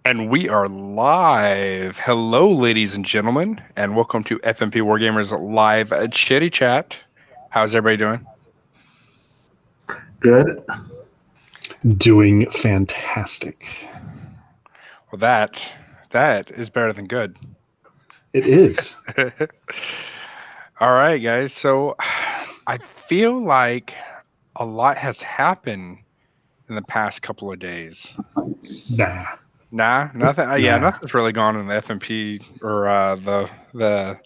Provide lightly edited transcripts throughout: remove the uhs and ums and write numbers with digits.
And we are live. Hello, ladies and gentlemen, and welcome to FNP Wargamers live chitty chat. How's everybody doing? Good. Doing fantastic. Well, that is better than good. It is. All right, guys. So I feel like a lot has happened in the past couple of days. Nah. Nah, nothing. Yeah, nothing's really gone in the FNP or the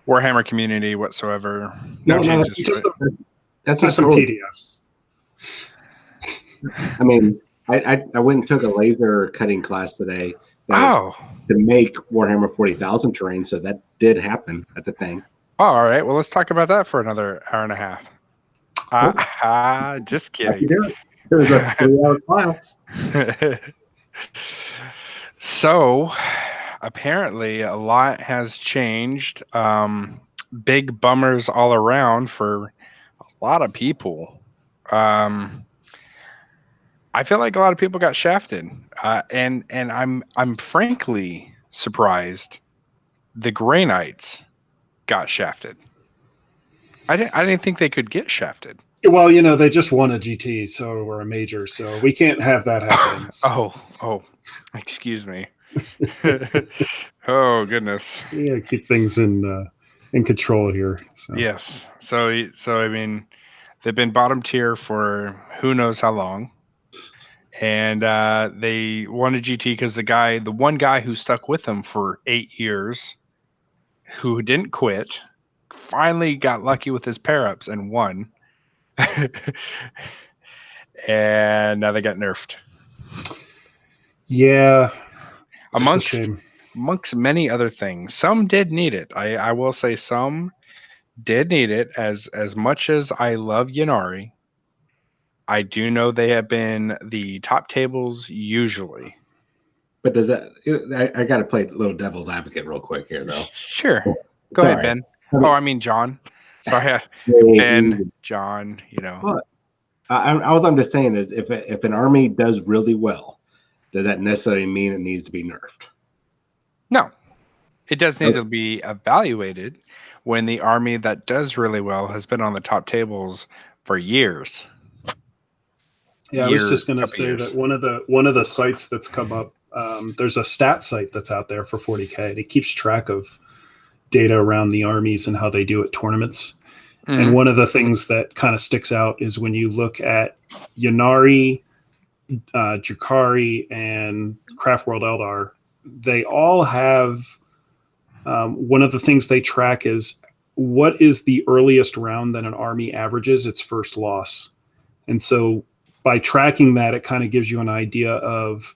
Warhammer community whatsoever. No changes to it. That's Just not some totally. PDFs. I mean, I went and took a laser cutting class today. Oh. To make Warhammer 40,000 terrain, so that did happen. That's a thing. Oh, all right. Well, let's talk about that for another hour and a half. Just kidding. It was a 3-hour class. So, apparently, a lot has changed. Big bummers all around for a lot of people. I feel like a lot of people got shafted, and I'm frankly surprised the Grey Knights got shafted. I didn't think they could get shafted. Well, they just won a GT, or a major, so we can't have that happen. So. Oh, excuse me. Oh goodness. Yeah, keep things in control here. So. Yes. So I mean, they've been bottom tier for who knows how long, and they won a GT because the one guy who stuck with them for 8 years, who didn't quit, finally got lucky with his pair ups and won. And now they got nerfed. Yeah. Amongst many other things. Some did need it. I will say some did need it. As much as I love Ynnari, I do know they have been the top tables usually. But does that I gotta play little devil's advocate real quick here though. Sure. Go ahead, Ben. I mean John. Sorry. Ben, John, Well, I'm just saying is if an army does really well, does that necessarily mean it needs to be nerfed? No. It does need to be evaluated when the army that does really well has been on the top tables for years. Yeah, I was just going to say that one of the sites that's come up, there's a stat site that's out there for 40K. It keeps track of data around the armies and how they do at tournaments. Mm-hmm. And one of the things that kind of sticks out is when you look at Ynnari, Drukhari, and Craft World Eldar, they all have one of the things they track is what is the earliest round that an army averages its first loss. And so by tracking that, it kind of gives you an idea of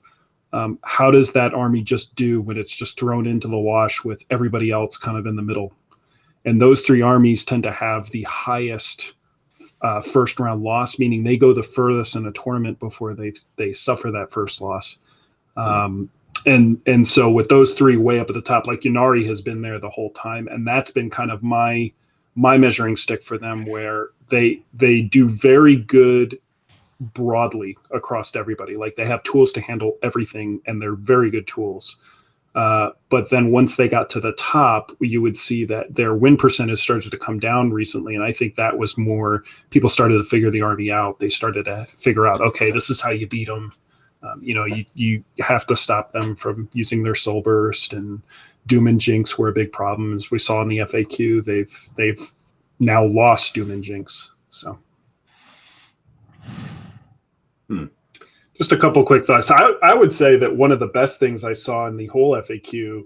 how does that army just do when it's just thrown into the wash with everybody else kind of in the middle. And those three armies tend to have the highest first round loss, meaning they go the furthest in a tournament before they suffer that first loss. And so with those three way up at the top, like Ynnari has been there the whole time, and that's been kind of my measuring stick for them, where they do very good broadly across everybody. Like they have tools to handle everything, and they're very good tools. But then once they got to the top, you would see that their win percentage started to come down recently. And I think that was more people started to figure the army out. They started to figure out, okay, this is how you beat them. You have to stop them from using their soul burst, and Doom and Jinx were a big problem. As we saw in the FAQ, they've now lost Doom and Jinx. So just a couple quick thoughts. I would say that one of the best things I saw in the whole FAQ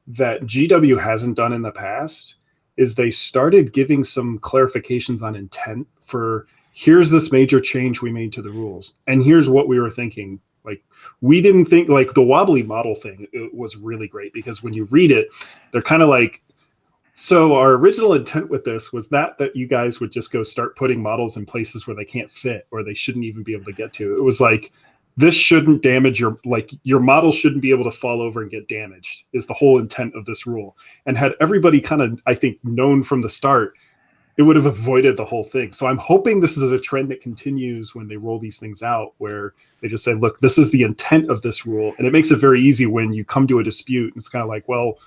that GW hasn't done in the past is they started giving some clarifications on intent for here's this major change we made to the rules, and here's what we were thinking. Like, we didn't think, like, the wobbly model thing, it was really great because when you read it, they're kind of like, so our original intent with this was that you guys would just go start putting models in places where they can't fit or they shouldn't even be able to get to. It was like, this shouldn't damage your model shouldn't be able to fall over and get damaged is the whole intent of this rule. And had everybody kind of, I think, known from the start, it would have avoided the whole thing. So I'm hoping this is a trend that continues when they roll these things out, where they just say, look, this is the intent of this rule. And it makes it very easy when you come to a dispute. It's kind of like, well,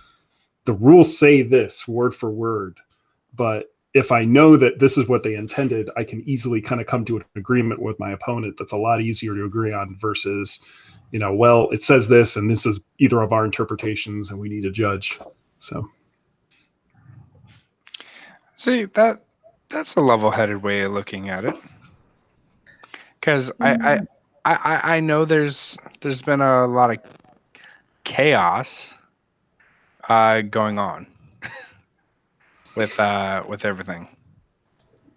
the rules say this word for word, but if I know that this is what they intended, I can easily kind of come to an agreement with my opponent. That's a lot easier to agree on versus, well, it says this and this is either of our interpretations and we need a judge. So. See, that's a level-headed way of looking at it. Because I know there's been a lot of chaos going on with everything.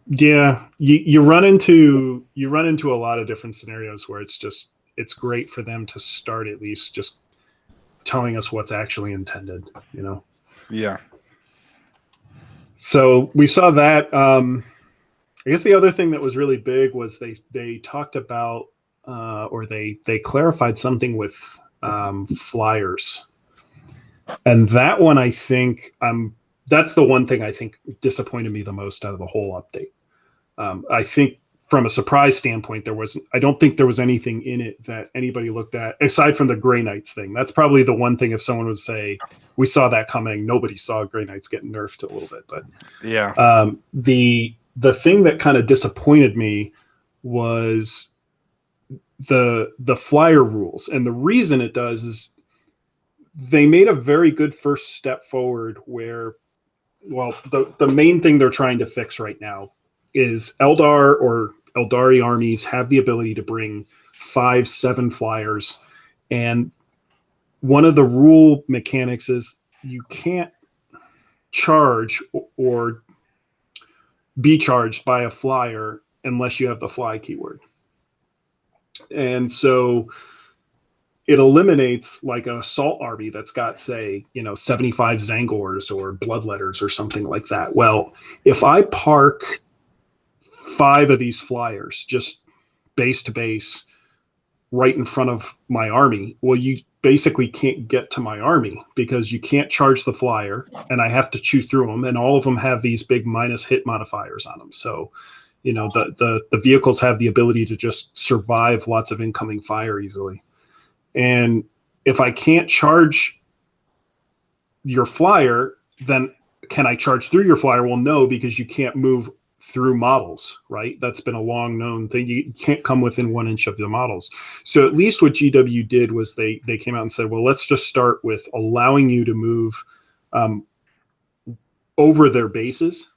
Yeah, you run into a lot of different scenarios where it's great for them to start at least just telling us what's actually intended, Yeah. So we saw that. I guess the other thing that was really big was they talked about or they clarified something with flyers, and that one I think that's the one thing I think disappointed me the most out of the whole update. I think from a surprise standpoint, I don't think there was anything in it that anybody looked at aside from the Grey Knights thing. That's probably the one thing if someone would say, we saw that coming, nobody saw Grey Knights getting nerfed a little bit. But yeah, the thing that kind of disappointed me was the flyer rules. And the reason it does is they made a very good first step forward where, well, the main thing they're trying to fix right now is Eldar or Eldari armies have the ability to bring 5-7 flyers. And one of the rule mechanics is you can't charge or be charged by a flyer unless you have the fly keyword. And so it eliminates like an assault army that's got, say, 75 Zangors or Bloodletters or something like that. Well, if I park 5 of these flyers just base to base right in front of my army, well, you basically can't get to my army because you can't charge the flyer and I have to chew through them, and all of them have these big minus hit modifiers on them. So the vehicles have the ability to just survive lots of incoming fire easily. And if I can't charge your flyer, then can I charge through your flyer? Well, no, because you can't move through models, right? That's been a long known thing. You can't come within 1 inch of the models. So at least what GW did was they came out and said, well, let's just start with allowing you to move over their bases.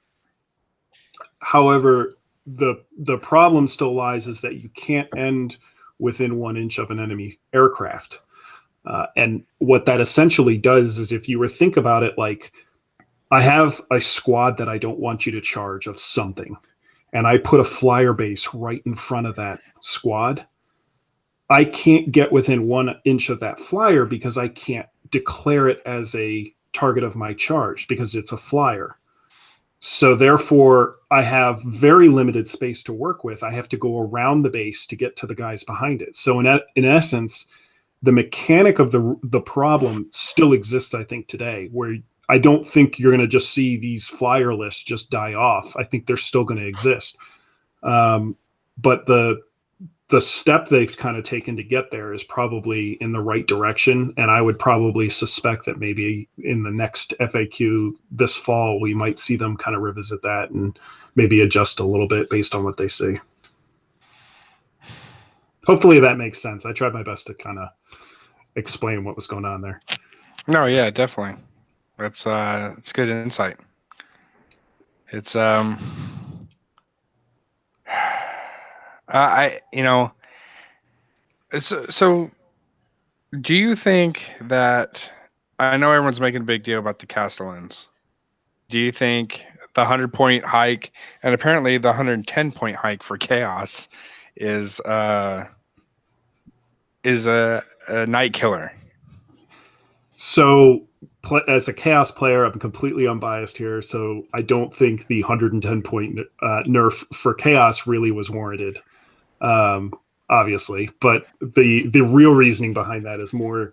However, the problem still lies is that you can't end within 1 inch of an enemy aircraft. And what that essentially does is, if you were to think about it, like, I have a squad that I don't want you to charge of something, and I put a flyer base right in front of that squad. I can't get within 1 inch of that flyer because I can't declare it as a target of my charge because it's a flyer. So therefore, I have very limited space to work with. I have to go around the base to get to the guys behind it. So in essence, the mechanic of the problem still exists, I think, today, where I don't think you're going to just see these flyer lists just die off. I think they're still going to exist. But the step they've kind of taken to get there is probably in the right direction. And I would probably suspect that maybe in the next FAQ this fall, we might see them kind of revisit that and maybe adjust a little bit based on what they see. Hopefully that makes sense. I tried my best to kind of explain what was going on there. No, yeah, definitely. That's it's good insight. It's so do you think that, I know everyone's making a big deal about the Castellans. Do you think the 100-point hike and apparently the 110-point hike for Chaos is a night killer? So as a Chaos player, I'm completely unbiased here, so I don't think the 110-point nerf for Chaos really was warranted, obviously. But the real reasoning behind that is more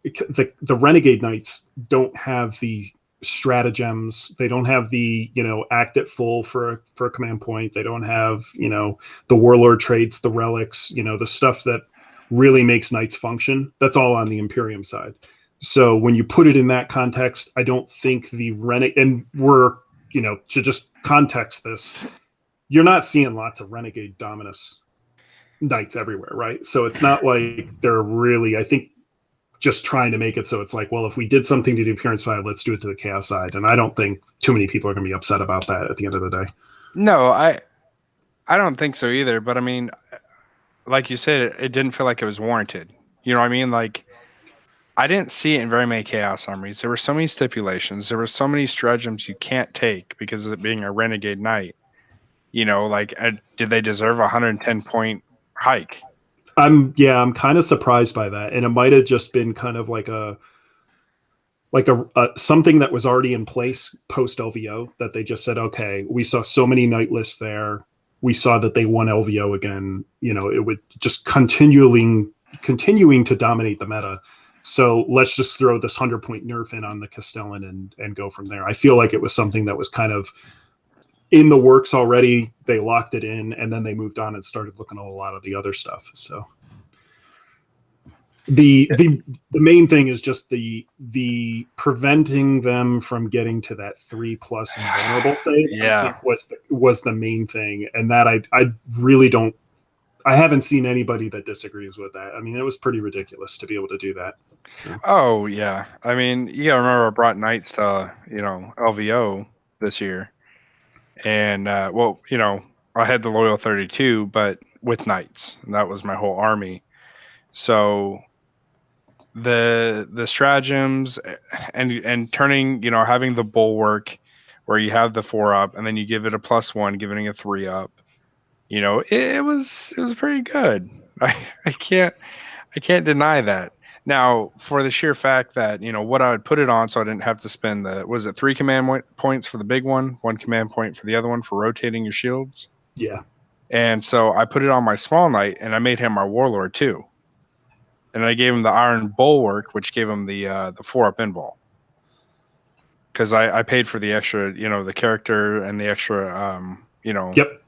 the Renegade Knights don't have the stratagems. They don't have the, act at full for a command point. They don't have, the warlord traits, the relics, the stuff that really makes knights function. That's all on the Imperium side. So when you put it in that context, I don't think the renegade, and we're, to just context this, you're not seeing lots of renegade Dominus knights everywhere, right? So it's not like they're really, I think, just trying to make it so it's like, well, if we did something to the Appearance 5, let's do it to the Chaos side. And I don't think too many people are going to be upset about that at the end of the day. No, I don't think so either. But I mean, like you said, it didn't feel like it was warranted. You know what I mean? Like, I didn't see it in very many Chaos armies. There were so many stipulations. There were so many stratagems you can't take because of it being a Renegade Knight. Like, did they deserve a 110-point hike? I'm kind of surprised by that. And it might have just been kind of like a something that was already in place post LVO, that they just said, okay, we saw so many knight lists there. We saw that they won LVO again. It would just continuing to dominate the meta. So let's just throw this 100-point nerf in on the Castellan and go from there. I feel like it was something that was kind of in the works already. They locked it in, and then they moved on and started looking at a lot of the other stuff. So the main thing is just the preventing them from getting to that 3+ invulnerable save. Yeah, I think was the main thing, and that I really don't. I haven't seen anybody that disagrees with that. I mean, it was pretty ridiculous to be able to do that. So. Oh yeah, I mean, you gotta remember I brought knights to LVO this year, and I had the loyal 32, but with knights, and that was my whole army. So the stratagems and turning, having the bulwark where you have the 4+ and then you give it a +1, giving it a 3+. It was pretty good. I can't deny that. Now, for the sheer fact that, what I would put it on so I didn't have to spend was it 3 command points for the big one, 1 command point for the other one for rotating your shields? Yeah. And so I put it on my small knight, and I made him my warlord too. And I gave him the iron bulwark, which gave him the 4+ invul. Because I paid for the extra, the character and the extra, Yep.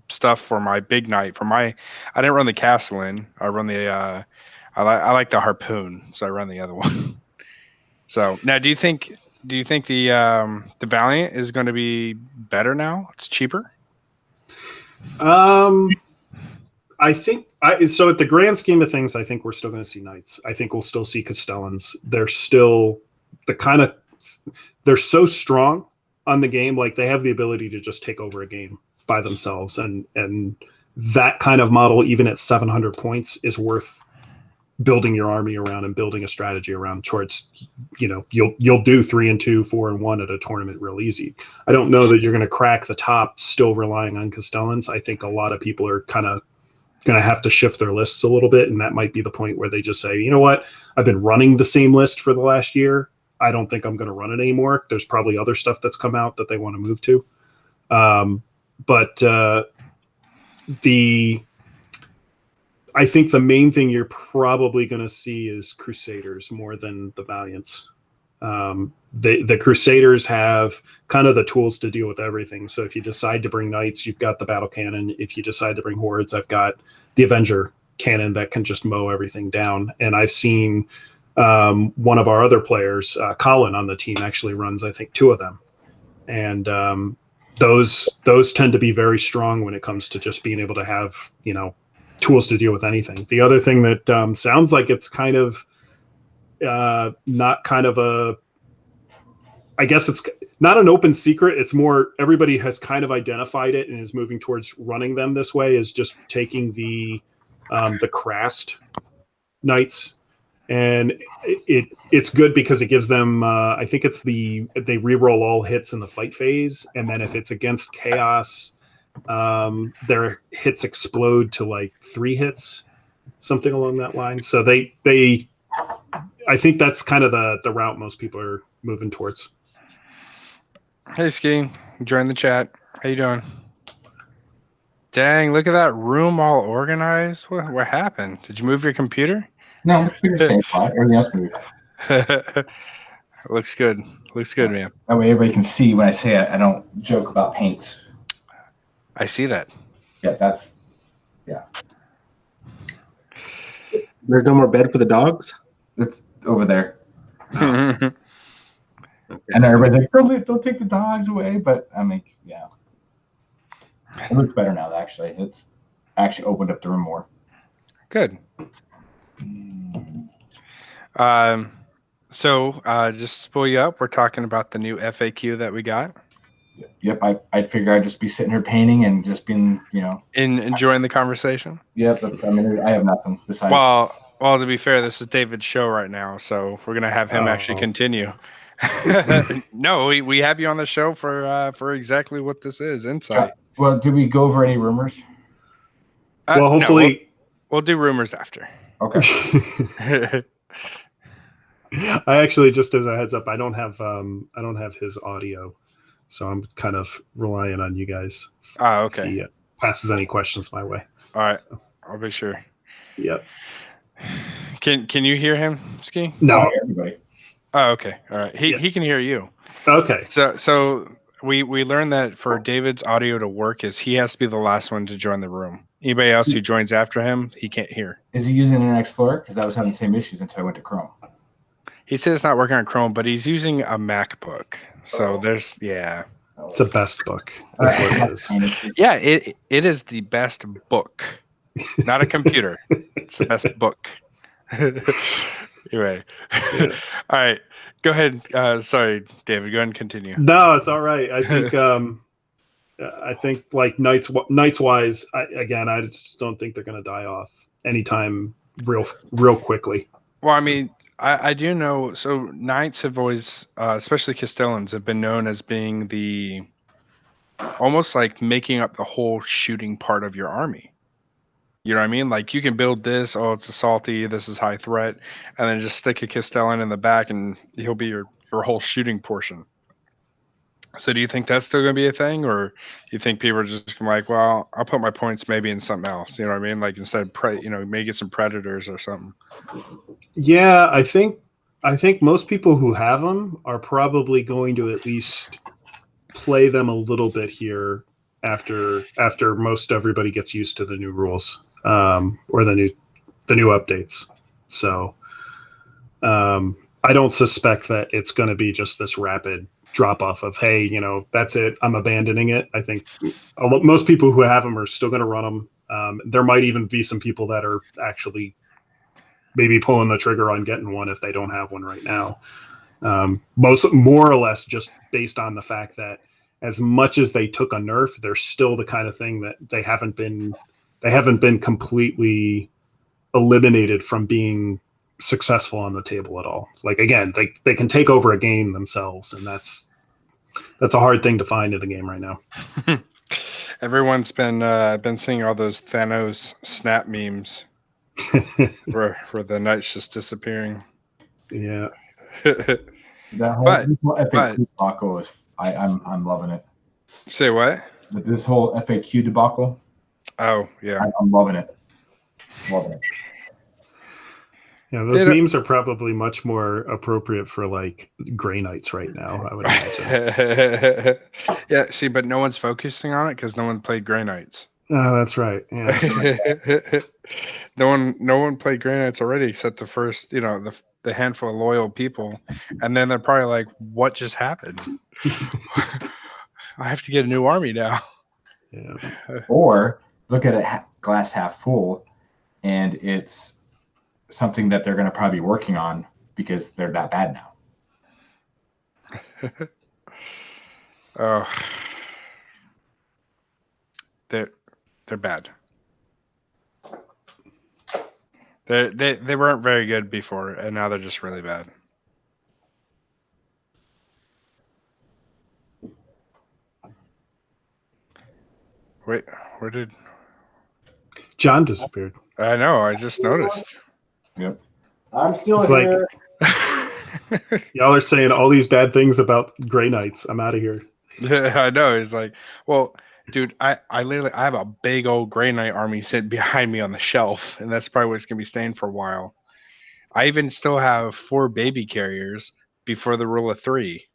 Stuff for my big knight. I didn't run the Castellan. I run the I like the harpoon, so I run the other one. So now, do you think the Valiant is going to be better now? It's cheaper. I think so. At the grand scheme of things, I think we're still going to see knights. I think we'll still see Castellans. They're still they're so strong on the game. Like, they have the ability to just take over a game by themselves, and that kind of model, even at 700 points, is worth building your army around and building a strategy around towards, you'll do 3 and 2, 4 and 1 at a tournament real easy. I don't know that you're going to crack the top still relying on Castellans. I think a lot of people are kind of going to have to shift their lists a little bit. And that might be the point where they just say, you know what, I've been running the same list for the last year. I don't think I'm going to run it anymore. There's probably other stuff that's come out that they want to move to. I think the main thing you're probably going to see is Crusaders more than the Valiants. The Crusaders have kind of the tools to deal with everything. So if you decide to bring Knights, you've got the battle cannon. If you decide to bring Hordes, I've got the Avenger cannon that can just mow everything down. And I've seen one of our other players, Colin on the team, actually runs, I think, 2 of them. And those tend to be very strong when it comes to just being able to have, tools to deal with anything. The other thing that sounds like it's kind of not kind of a, I guess it's not an open secret. It's more everybody has kind of identified it and is moving towards running them this way, is just taking the Crast Knights. And it's good because it gives them, I think it's they reroll all hits in the fight phase. And then if it's against Chaos, their hits explode to like 3 hits, something along that line. So I think that's kind of the route most people are moving towards. Hey, Ski, join the chat. How you doing? Dang, look at that room all organized. What happened? Did you move your computer? No, I'm in the same spot. Everything else moved. Looks good. Looks good, man. That way everybody can see when I say I don't joke about paints. I see that. Yeah, There's no more bed for the dogs? that's over there. Okay. And everybody's like, don't take the dogs away. But I mean, yeah. It looks better now, actually. It's actually opened up the room more. Good. So just to spoil you up, we're talking about the new FAQ that we got. Yep, I'd figure I'd just be sitting here painting and just being, enjoying the conversation. Yep, I have nothing besides. Well, to be fair, this is David's show right now, so we're gonna have him actually continue. No, we have you on the show for exactly what this is, insight. Well, did we go over any rumors? Well, hopefully no, we'll do rumors after. Okay. I actually, just as a heads up, I don't have his audio, so I'm kind of relying on you guys. Okay. If he passes any questions my way. All right, so. I'll be sure. Yep. Can you hear him, Ski? No. Everybody. Oh, okay. All right. He can hear you. Okay. So we learned that for David's audio to work is he has to be the last one to join the room. Anybody else who joins after him, he can't hear. Is he using Internet Explorer? Because I was having the same issues until I went to Chrome. He said it's not working on Chrome, but he's using a MacBook. So there's It's a best book. That's what it is. Yeah, it is the best book. Not a computer. It's the best book. Anyway. Yeah. All right. Go ahead. Sorry, David. Go ahead and continue. No, it's all right. I think like Knights wise, I just don't think they're going to die off anytime real quickly. Well, I mean, I do know. So Knights have always, especially Castellans, have been known as being the almost like making up the whole shooting part of your army. You know what I mean? Like you can build this. Oh, it's assaulty. This is high threat, and then just stick a Castellan in the back, and he'll be your whole shooting portion. So, do you think that's still going to be a thing, or you think people are just gonna like, well, I'll put my points maybe in something else? You know what I mean? Like instead of maybe get some predators or something. Yeah, I think most people who have them are probably going to at least play them a little bit here after most everybody gets used to the new rules. Or the new updates. So I don't suspect that it's going to be just this rapid drop off of, hey, that's it, I'm abandoning it. I think most people who have them are still going to run them. There might even be some people that are actually maybe pulling the trigger on getting one if they don't have one right now. More or less just based on the fact that as much as they took a nerf, they're still the kind of thing that they haven't been completely eliminated from being successful on the table at all. Like again, they can take over a game themselves, and that's a hard thing to find in the game right now. Everyone's been seeing all those Thanos snap memes where the Knight's just disappearing. Yeah. That whole FAQ debacle is I'm loving it. Say what? This whole FAQ debacle. Oh yeah, I'm loving it. Loving it. Yeah, those memes are probably much more appropriate for like Grey Knights right now, I would imagine. Yeah, see, but no one's focusing on it because no one played Grey Knights. Oh, that's right. Yeah. No one played Grey Knights already except the first, the handful of loyal people, and then they're probably like, "What just happened? I have to get a new army now." Yeah. Or look at it glass half full, and it's something that they're going to probably be working on because they're that bad now. Oh, they're bad. They weren't very good before, and now they're just really bad. Wait, where did John disappeared? I know. I just noticed. Yep. I'm still it's here. Like, y'all are saying all these bad things about Grey Knights. I'm out of here. Yeah, I know. He's like, well, dude, I have a big old Grey Knight army sitting behind me on the shelf, and that's probably what's gonna be staying for a while. I even still have 4 baby carriers, before the rule of 3.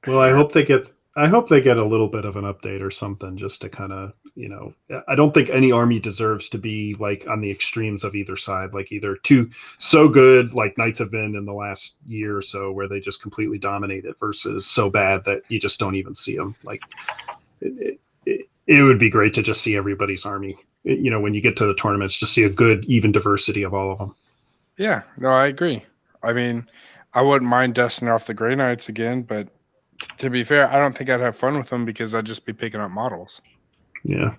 Well, I hope they get a little bit of an update or something, just to kind of, I don't think any army deserves to be like on the extremes of either side, like either too so good like Knights have been in the last year or so, where they just completely dominate it, versus so bad that you just don't even see them. Like it would be great to just see everybody's army. When you get to the tournaments, just see a good even diversity of all of them. Yeah, no, I agree. I mean, I wouldn't mind dusting off the Grey Knights again, but to be fair, I don't think I'd have fun with them because I'd just be picking up models. Yeah.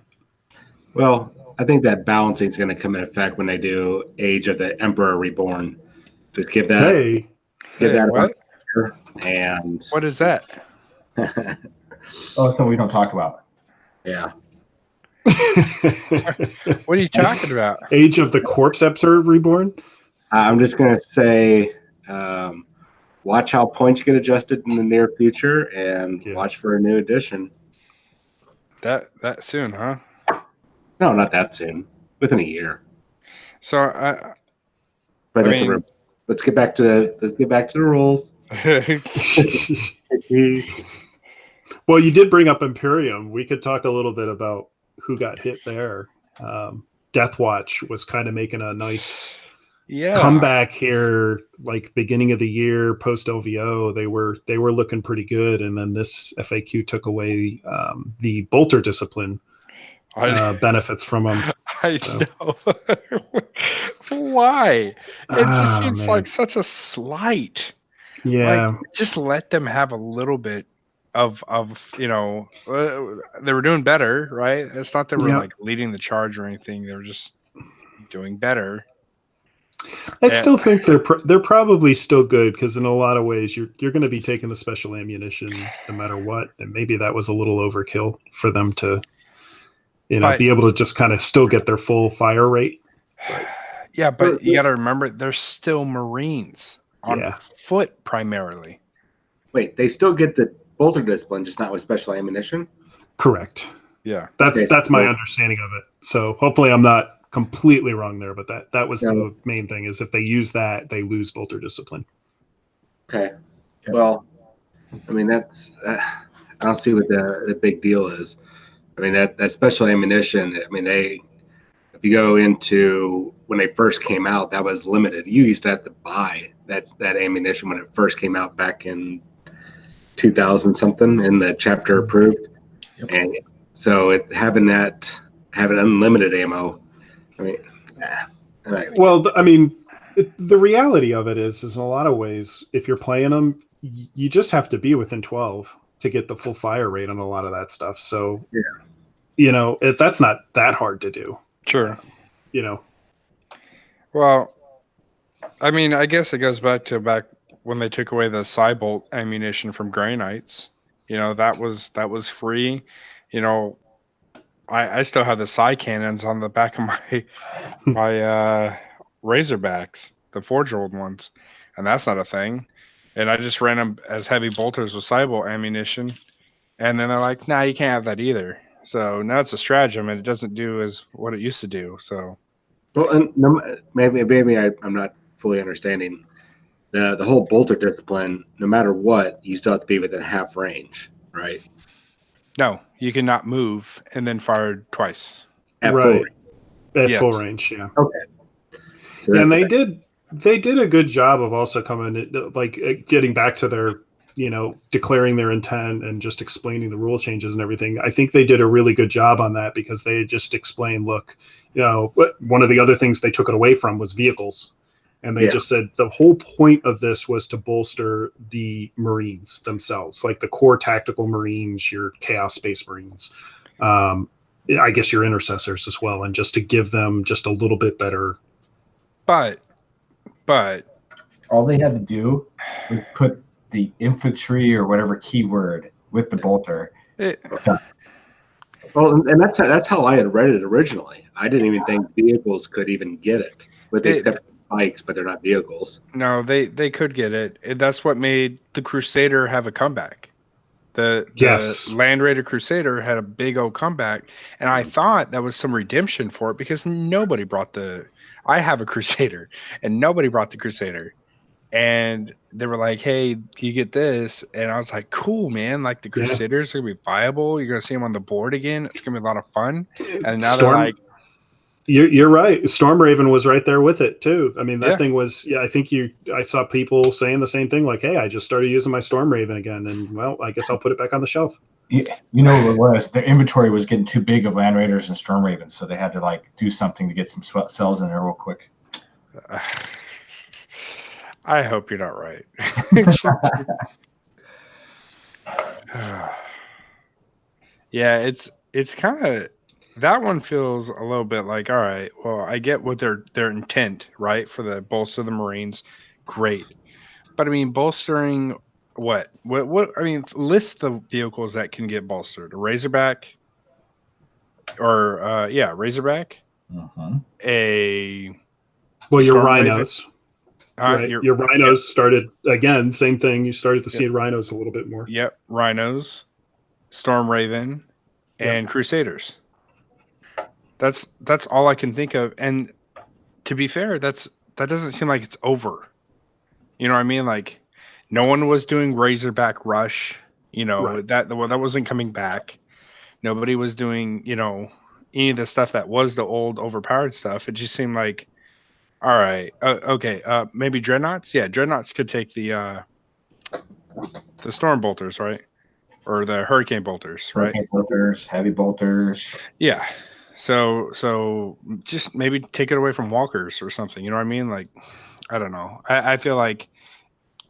Well, I think that balancing is going to come in effect when they do Age of the Emperor Reborn. Just give that. Hey, what? And what is that? Oh, it's something we don't talk about. Yeah. What are you talking about? Age of the Corpse Emperor Reborn? I'm just going to say, watch how points get adjusted in the near future, and watch for a new edition. That soon, huh? No, not that soon. Within a year. So let's get back to the rules. Well, you did bring up Imperium. We could talk a little bit about who got hit there. Deathwatch was kind of making a nice comeback here, like beginning of the year, post LVO. They were looking pretty good, and then this FAQ took away the bolter discipline benefits from them. I know. Why? It just seems like such a slight. Yeah. Like, just let them have a little bit of they were doing better, right? It's not that we're like leading the charge or anything. They were just doing better. I still think they're probably still good, because in a lot of ways you're going to be taking the special ammunition no matter what, and maybe that was a little overkill for them to be able to just kind of still get their full fire rate. But you got to remember, they're still Marines on foot primarily. Wait, they still get the bolter discipline, just not with special ammunition? Correct. Yeah. That's my understanding of it. So hopefully I'm not completely wrong there, but that was the main thing, is if they use that, they lose bolter discipline. Okay. Well, I mean, that's I don't see what the big deal is. I mean, that special ammunition, I mean, if you go into when they first came out, that was limited. You used to have to buy that ammunition when it first came out back in 2000 something in the chapter approved. Yep. And so having unlimited ammo, I mean, the reality of it is in a lot of ways, if you're playing them, you just have to be within 12 to get the full fire rate on a lot of that stuff. So, that's not that hard to do. Sure. Well, I mean, I guess it goes back when they took away the Cybolt ammunition from Grey Knights. That was free. I still have the Psy cannons on the back of my Razorbacks, the Forge-Old ones, and that's not a thing. And I just ran them as heavy bolters with Cybolt ammunition, and then they're like, "Nah, you can't have that either." So now it's a stratagem, and it doesn't do as what it used to do. So, well, and maybe I'm not fully understanding the whole bolter discipline. No matter what, you still have to be within half range, right? No, you cannot move and then fire twice. At full range. At full range, yeah. Okay. So and they did a good job of also getting back to their, declaring their intent and just explaining the rule changes and everything. I think they did a really good job on that, because they just explained, look, one of the other things they took it away from was vehicles. And they just said the whole point of this was to bolster the Marines themselves, like the core tactical Marines, your Chaos Space Marines, I guess your intercessors as well, and just to give them just a little bit better. But all they had to do was put the infantry or whatever keyword with the bolter. Well, and that's how I had read it originally. I didn't even think vehicles could even get it, with the exception of bikes, but they're not vehicles. No, they could get it. That's what made the Crusader have a comeback. The Land Raider Crusader had a big old comeback, and I thought that was some redemption for it, because nobody brought I have a Crusader, and nobody brought the Crusader. and they were like, "Hey, can you get this?" And I was like, "Cool, man! Like the Crusaders are gonna be viable. You're gonna see them on the board again. It's gonna be a lot of fun." And now they're like, You're right. Storm Raven was right there with it too. I mean, that Yeah. thing was. Yeah, I saw people saying the same thing. Like, "Hey, I just started using my Storm Raven again, and well, I guess I'll put it back on the shelf." Yeah, you know what it was? Their inventory was getting too big of Land Raiders and Storm Ravens, so they had to like do something to get some cells in there real quick. I hope you're not right. Yeah, it's kind of, that one feels a little bit like, all right, well, I get what their intent, right, for the bolster the Marines, great, but I mean, bolstering what I mean, list the vehicles that can get bolstered: a Razorback, or Razorback, a your Rhinos. Right. Your Rhinos started again, same thing. You started to see Rhinos a little bit more. Yep, Rhinos, Storm Raven, and Crusaders. That's all I can think of. And to be fair, that doesn't seem like it's over. You know what I mean? Like, no one was doing Razorback Rush. You know, that wasn't coming back. Nobody was doing, any of the stuff that was the old overpowered stuff. It just seemed like, all right, okay, maybe Dreadnoughts. Yeah, Dreadnoughts could take the Storm Bolters, right? Or the Hurricane Bolters, right? Hurricane Bolters, Heavy Bolters. Yeah. So just maybe take it away from Walkers or something. You know what I mean? Like, I don't know. I feel like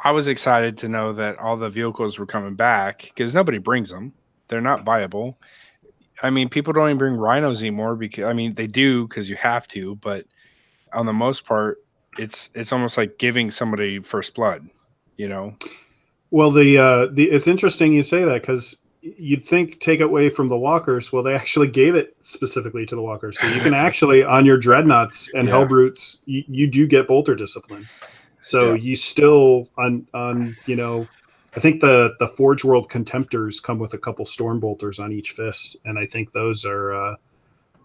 I was excited to know that all the vehicles were coming back because nobody brings them. They're not viable. I mean, people don't even bring Rhinos anymore because, I mean, they do because you have to, but on the most part, it's almost like giving somebody first blood, you know? Well, the it's interesting you say that, because you'd think take it away from the Walkers. Well, they actually gave it specifically to the Walkers, so you can actually on your Dreadnoughts and Hellbrutes, you do get bolter discipline. So you still on I think the Forge World Contemptors come with a couple Storm Bolters on each fist, and I think those are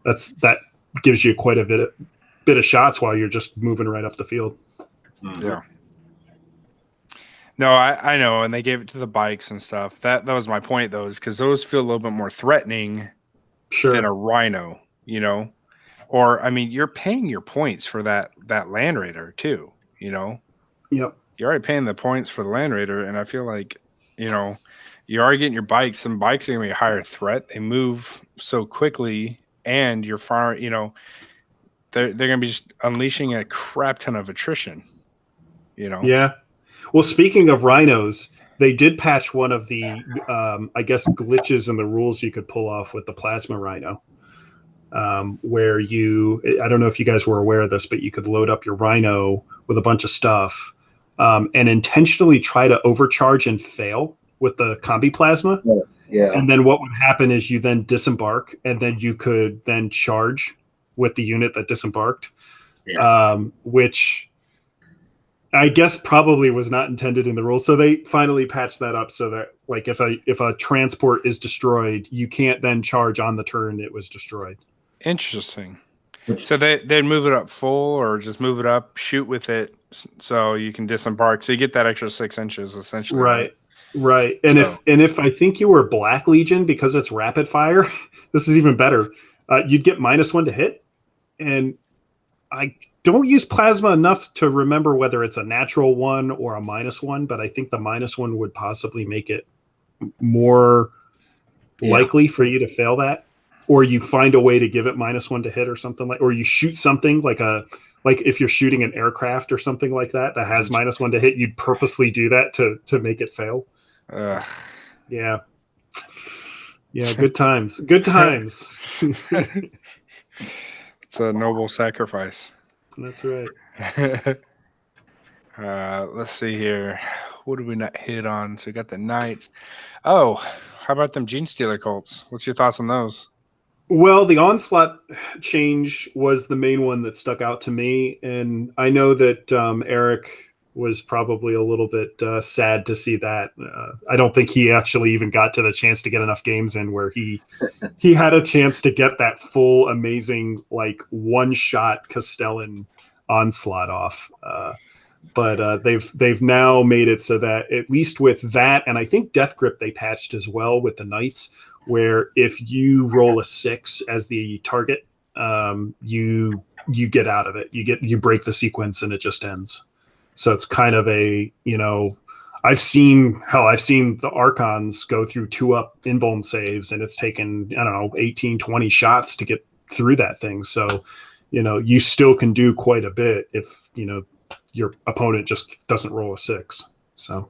that gives you quite a bit of shots while you're just moving right up the field. Yeah. No, I know, and they gave it to the bikes and stuff. That was my point, though, is because those feel a little bit more threatening than a Rhino, Or, I mean, you're paying your points for that Land Raider, too, Yep. You're already paying the points for the Land Raider, and I feel like, you are getting your bikes. Some bikes are going to be a higher threat. They move so quickly, and you're far, they're going to be just unleashing a crap ton of attrition, Yeah. Well, speaking of Rhinos, they did patch one of the, I guess, glitches in the rules you could pull off with the Plasma Rhino, where I don't know if you guys were aware of this, but you could load up your Rhino with a bunch of stuff and intentionally try to overcharge and fail with the Combi Plasma. Yeah. And then what would happen is you then disembark, and then you could then charge with the unit that disembarked, which I guess probably was not intended in the rules. So they finally patched that up so that, like, if a transport is destroyed, you can't then charge on the turn it was destroyed. Interesting. So they'd move it up full, or just move it up, shoot with it, so you can disembark. So you get that extra 6 inches, essentially. Right. And if I think you were Black Legion, because it's rapid fire, this is even better. You'd get -1 to hit, and I don't use Plasma enough to remember whether it's a natural one or a -1, but I think the -1 would possibly make it more likely for you to fail that, or you find a way to give it -1 to hit or something, or you shoot something like if you're shooting an aircraft or something like that has -1 to hit, you'd purposely do that to make it fail. Yeah. Good times. It's a noble sacrifice. That's right. Let's see here. What did we not hit on? So we got the Knights. Oh, how about them Gene Stealer Colts? What's your thoughts on those? Well, the Onslaught change was the main one that stuck out to me, and I know that Eric was probably a little bit sad to see that. I don't think he actually even got to the chance to get enough games in where he had a chance to get that full, amazing, like, one-shot Castellan Onslaught off. But they've now made it so that at least with that, and I think Death Grip they patched as well with the Knights, where if you roll a 6 as the target, you get out of it. You break the sequence and it just ends. So it's kind of a, I've seen the Archons go through 2-up invuln saves, and it's taken, I don't know, 18, 20 shots to get through that thing. So, you still can do quite a bit if, your opponent just doesn't roll a 6. So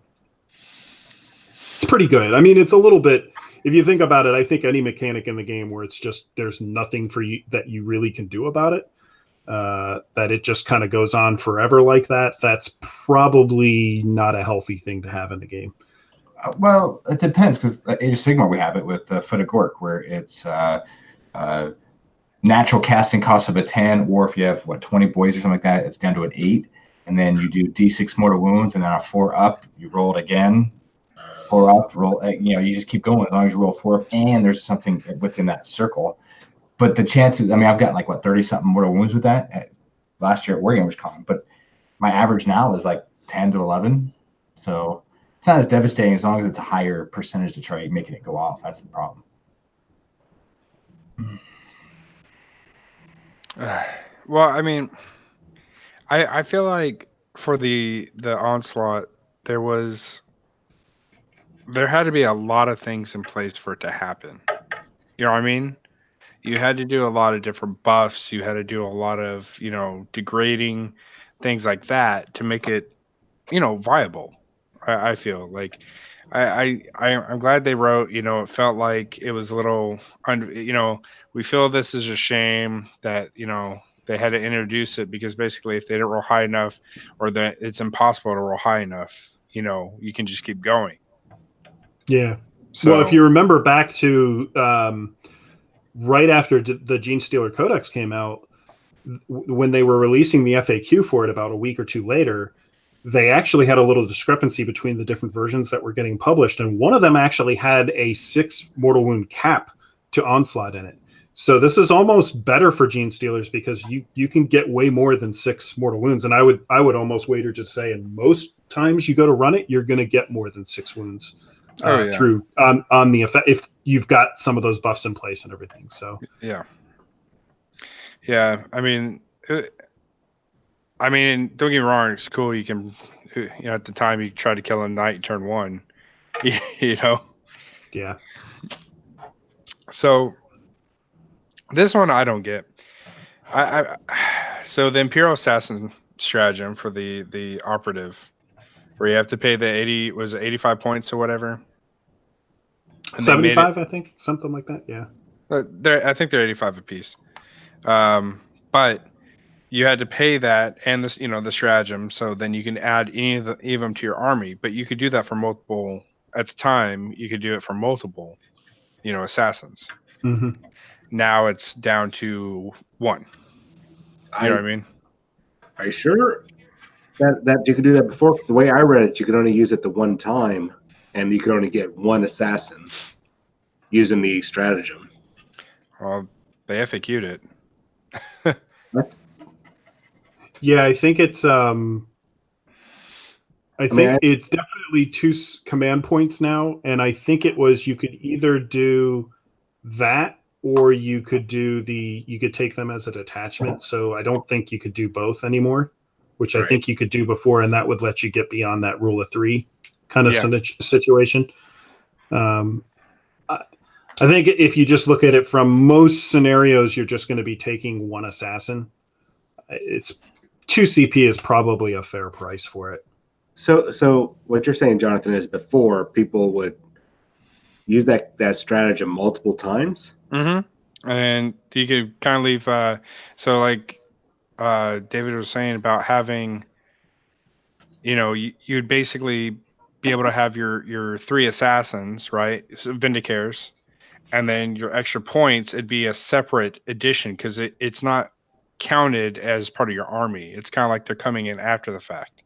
it's pretty good. I mean, it's a little bit, if you think about it, I think any mechanic in the game where it's just, there's nothing for you that you really can do about it, that it just kind of goes on forever like that, that's probably not a healthy thing to have in the game. Well, it depends, because Age of Sigmar, we have it with Foot of Gork, where it's natural casting cost of a 10, or if you have, 20 boys or something like that, it's down to an 8. And then you do D6 mortal wounds, and then on a 4 up, you roll it again. 4 up, roll. You just keep going as long as you roll 4 up, and there's something within that circle. But the chances, I've gotten 30-something mortal wounds with that last year at Wargamers Con, but my average now is 10 to 11. So it's not as devastating as long as it's a higher percentage to try making it go off. That's the problem. Well, I mean, I feel like for the onslaught, there had to be a lot of things in place for it to happen. You know what I mean? You had to do a lot of different buffs. You had to do a lot of, degrading things like that to make it, viable. I feel like I'm glad they wrote, it felt like it was a little, we feel this is a shame that, they had to introduce it, because basically if they didn't roll high enough, or that it's impossible to roll high enough, you can just keep going. Yeah. So, well, if you remember back to right after the Gene Stealer Codex came out, when they were releasing the FAQ for it about a week or two later, they actually had a little discrepancy between the different versions that were getting published. And one of them actually had a 6 mortal wound cap to Onslaught in it. So this is almost better for Gene Stealers, because you can get way more than 6 mortal wounds. And I would almost wager to say, in most times you go to run it, you're going to get more than 6 wounds through on the effect, if you've got some of those buffs in place and everything. So yeah. I mean, don't get me wrong, it's cool. You can, at the time you try to kill a knight turn 1, Yeah. So this one I don't get. So the Imperial Assassin stratagem for the operative, where you have to pay the 85 points or whatever. And 75, I think, something like that. Yeah. I think they're 85 apiece. But you had to pay that and this, the stratagem, so then you can add any of them to your army. But you could do that for multiple at the time. You could do it for multiple, assassins. Mm-hmm. Now it's down to 1. You know what I mean? Are you sure that you could do that before? The way I read it, you could only use it the one time, and you could only get 1 assassin using the stratagem. Well, they FAQ'd it. Yeah, I think it's it's definitely 2 command points now, and I think it was, you could either do that, or you could take them as a detachment. So I don't think you could do both anymore, which I think you could do before, and that would let you get beyond that rule of 3 kind of situation. I think if you just look at it from most scenarios, you're just going to be taking 1 assassin. It's 2 CP is probably a fair price for it. So what you're saying, Jonathan, is before people would use that stratagem multiple times. Mm-hmm. And you could kind of leave. So like David was saying about having, you'd basically be able to have your 3 assassins, right? So Vindicators, and then your extra points, it'd be a separate addition, because it's not counted as part of your army. It's kind of like they're coming in after the fact.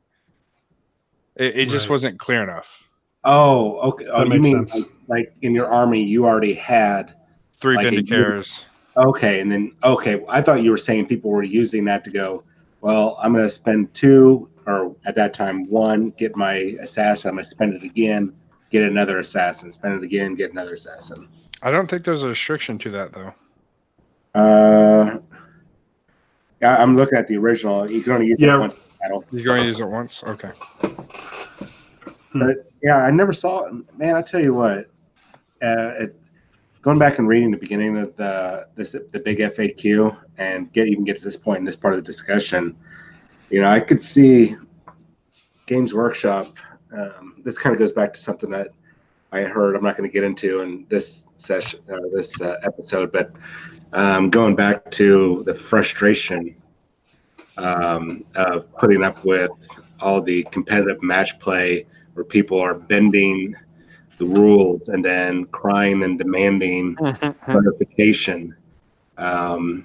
It just wasn't clear enough. Oh, okay. Oh, that makes sense. Like in your army, you already had 3 Vindicators. Okay, and then I thought you were saying people were using that to go, well, I'm going to spend 2 or at that time, one, get my assassin. I'm going to spend it again, get another assassin, spend it again, get another assassin. I don't think there's a restriction to that, though. I'm looking at the original. You can only use it once. You're going to use it once? Okay. But yeah, I never saw it. Man, I tell you what, going back and reading the beginning of the big FAQ and even get to this point in this part of the discussion, I could see Games Workshop. This kind of goes back to something that I heard. I'm not going to get into in this session, this episode, but going back to the frustration of putting up with all the competitive match play where people are bending the rules and then crying and demanding clarification. I'll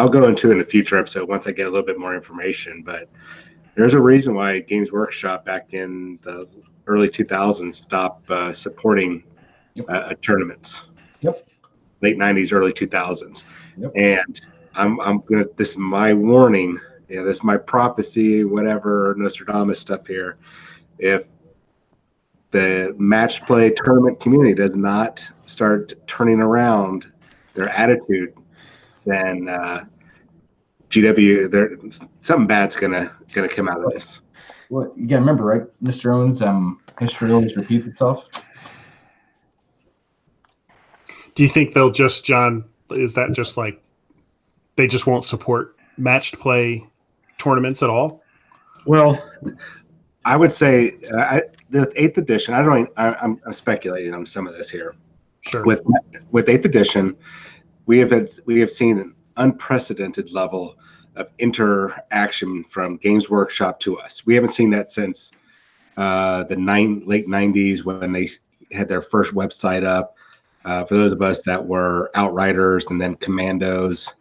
go into it in a future episode once I get a little bit more information, but there's a reason why Games Workshop back in the early 2000s stopped supporting tournaments. Yep. Late 90s, early 2000s. Yep. And I'm gonna. This is my warning. This is my prophecy. Whatever Nostradamus stuff here. If the match play tournament community does not start turning around their attitude, then GW, something bad's gonna come out of this. Well, you gotta remember, right, Mr. Owens, history always repeats itself. Do you think they'll just, John, is that just like they just won't support matched play tournaments at all? Well, I would say the 8th edition, I'm speculating on some of this here. Sure. With 8th edition, we have seen an unprecedented level of interaction from Games Workshop to us. We haven't seen that since the late 90s when they had their first website up. For those of us that were Outriders and then Commandos,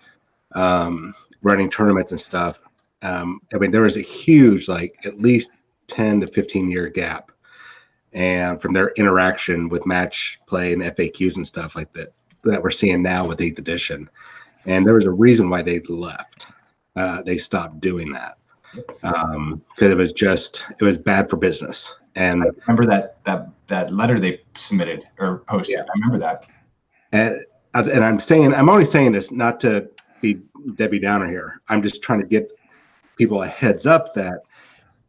running tournaments and stuff, there was a huge, at least 10 to 15 year gap, and from their interaction with match play and FAQs and stuff like that we're seeing now with 8th edition. And there was a reason why they left. They stopped doing that because it was bad for business. And I remember that letter they submitted or posted. Yeah. I remember that. And I'm only saying this not to be Debbie Downer here. I'm just trying to get people a heads up that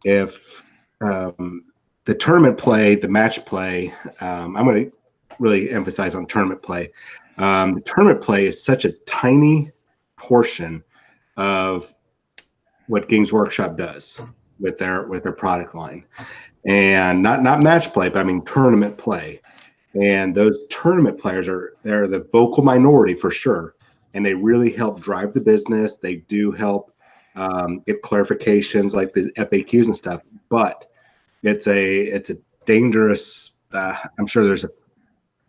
if the tournament play, the match play, I'm going to really emphasize on tournament play. The tournament play is such a tiny portion of what Games Workshop does with their product line, and not match play, but I mean tournament play. And those tournament players they're the vocal minority for sure, and they really help drive the business. They do help get clarifications like the FAQs and stuff. But it's a dangerous. I'm sure there's a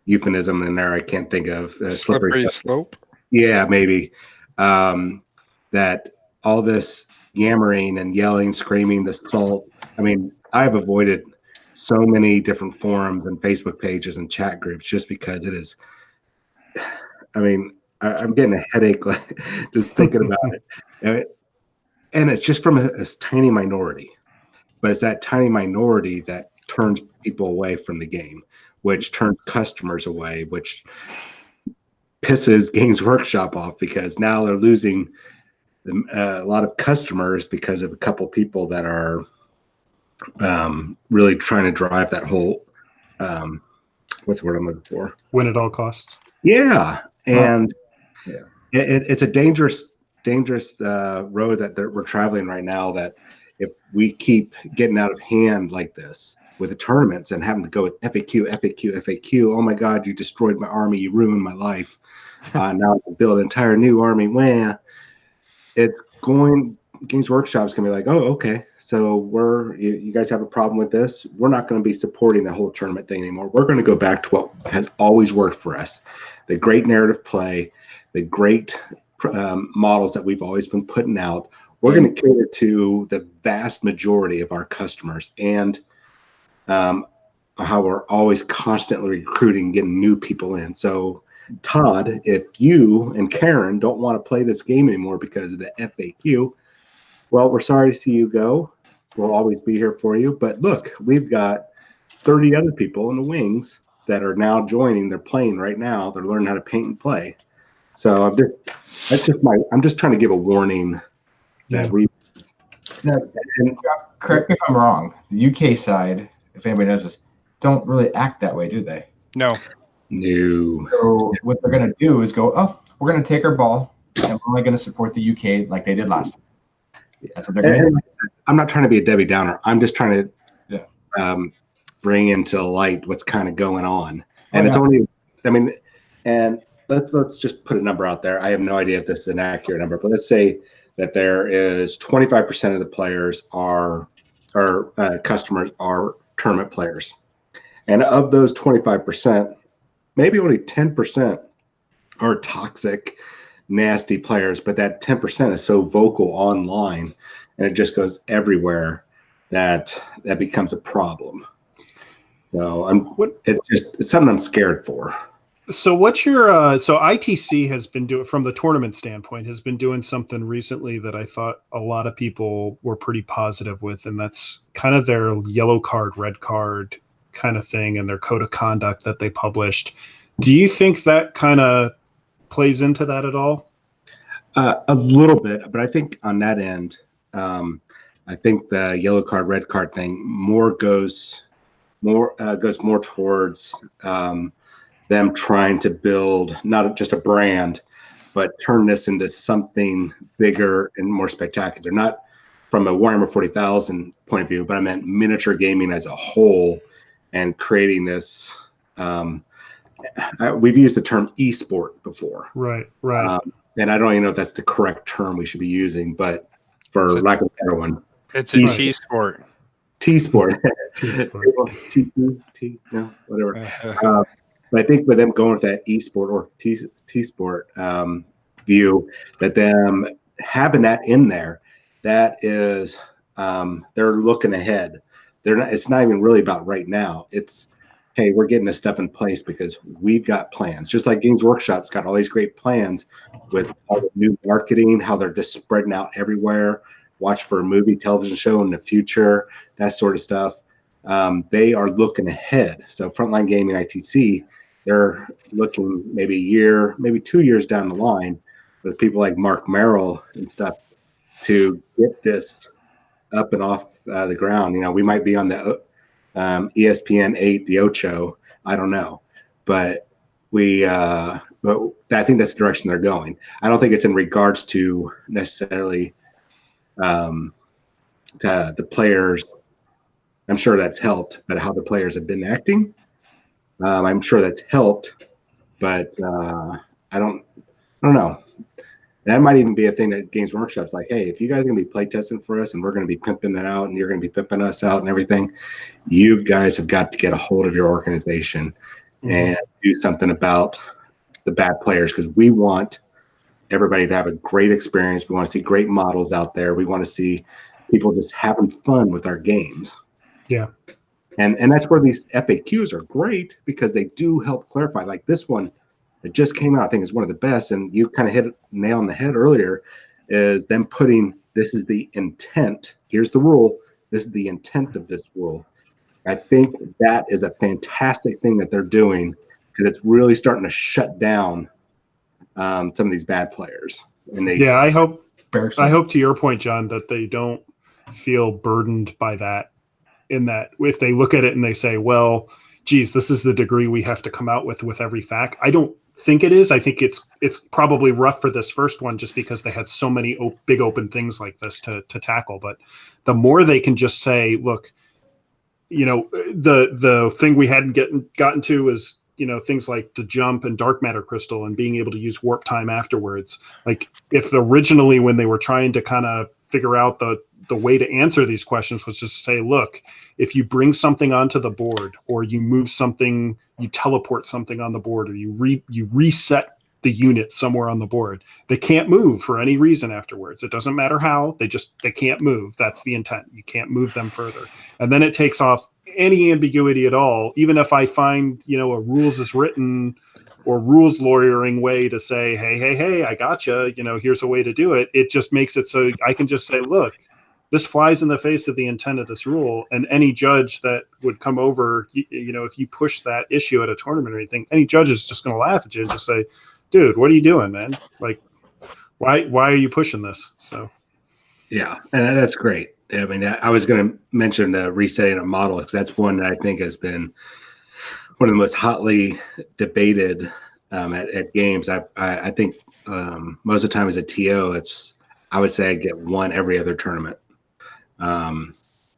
euphemism in there I can't think of. Slippery slope. Yeah, maybe. That all this yammering and yelling, screaming, the salt. I mean, I've avoided so many different forums and Facebook pages and chat groups just because it is. I mean, I'm getting a headache just thinking about it. And it's just from a tiny minority. But it's that tiny minority that turns people away from the game, which turns customers away, which pisses Games Workshop off because now they're losing a lot of customers because of a couple people that are really trying to drive that whole what's the word I'm looking for? Win at all costs. Yeah, and it's a dangerous road that we're traveling right now. That if we keep getting out of hand like this with the tournaments and having to go with FAQ, oh my God, you destroyed my army, you ruined my life. Now I can build an entire new army. Well, Games Workshop's gonna be like, oh, okay, so you guys have a problem with this. We're not going to be supporting the whole tournament thing anymore. We're going to go back to what has always worked for us: the great narrative play, the great models that we've always been putting out. We're going to cater to the vast majority of our customers, and how we're always constantly recruiting, getting new people in. So, Todd, if you and Karen don't want to play this game anymore because of the FAQ, well, we're sorry to see you go. We'll always be here for you. But look, we've got 30 other people in the wings that are now joining. They're playing right now. They're learning how to paint and play. So I'm just trying to give a warning that we. Now, correct me if I'm wrong. The UK side, if anybody knows this, don't really act that way, do they? No. So what they're going to do is go, oh, we're going to take our ball, and we're only going to support the UK like they did last time. That's what they're going to do. I'm not trying to be a Debbie Downer. I'm just trying to bring into light what's kind of going on. And it's only, I mean, and let's just put a number out there. I have no idea if this is an accurate number, but let's say that there is 25% of the players are customers are tournament players. And of those 25%, maybe only 10% are toxic, nasty players, but that 10% is so vocal online and it just goes everywhere that becomes a problem. So it's something I'm scared for. So what's your so ITC has been doing, from the tournament standpoint, has been doing something recently that I thought a lot of people were pretty positive with, and that's kind of their yellow card, red card kind of thing and their code of conduct that they published. Do you think that kind of plays into that at all? A little bit, but I think on that end, I think the yellow card, red card thing goes more towards them trying to build not just a brand, but turn this into something bigger and more spectacular. Not from a Warhammer 40,000 point of view, but I meant miniature gaming as a whole and creating this. We've used the term esport before. Right. And I don't even know if that's the correct term we should be using, but for lack of a better one. It's a T-sport. T-sport. No, whatever. But I think with them going with that esport or T-sport view, that them having that in there, that is, they're looking ahead. It's not even really about right now. It's, hey, we're getting this stuff in place because we've got plans. Just like Games Workshop's got all these great plans with all the new marketing, how they're just spreading out everywhere. Watch for a movie, television show in the future, that sort of stuff. They are looking ahead. So Frontline Gaming ITC, they're looking maybe a year, maybe 2 years down the line with people like Mark Merrill and stuff to get this up and off the ground. You know, we might be on the ESPN 8, the Ocho. I don't know, but but I think that's the direction they're going. I don't think it's in regards to necessarily to the players. I'm sure that's helped, but how the players have been acting, I'm sure that's helped, but I don't know. That might even be a thing that Games Workshop's like, hey, if you guys are going to be play testing for us and we're going to be pimping it out and you're going to be pimping us out and everything, you guys have got to get a hold of your organization and do something about the bad players, because we want everybody to have a great experience. We want to see great models out there. We want to see people just having fun with our games. Yeah. And that's where these FAQs are great, because they do help clarify. Like this one that just came out, I think is one of the best, and you kind of hit it nail on the head earlier, is them putting, this is the intent. Here's the rule. This is the intent of this rule. I think that is a fantastic thing that they're doing, because it's really starting to shut down some of these bad players. And I hope to your point, John, that they don't feel burdened by that, in that if they look at it and they say, well, geez, this is the degree we have to come out with every fact. I don't think it is. I think it's probably rough for this first one just because they had so many big open things like this to tackle. But the more they can just say, look, you know, the thing we hadn't gotten to is, you know, things like the jump and dark matter crystal and being able to use warp time afterwards. Like if originally when they were trying to kind of figure out the way to answer these questions was just say, look, if you bring something onto the board or you move something, you teleport something on the board, or you reset the unit somewhere on the board, they can't move for any reason afterwards. It doesn't matter how, they can't move. That's the intent. You can't move them further. And then it takes off any ambiguity at all. Even if I find, you know, a rules is written or rules lawyering way to say, hey, I gotcha, you know, here's a way to do it. It just makes it so I can just say, look, this flies in the face of the intent of this rule. And any judge that would come over, if you push that issue at a tournament or anything, any judge is just going to laugh at you and just say, dude, what are you doing, man? Like, why are you pushing this? So, yeah, and that's great. I mean, I was going to mention resetting a model, because that's one that I think has been one of the most hotly debated at games. I think most of the time as a TO, I would say I get one every other tournament.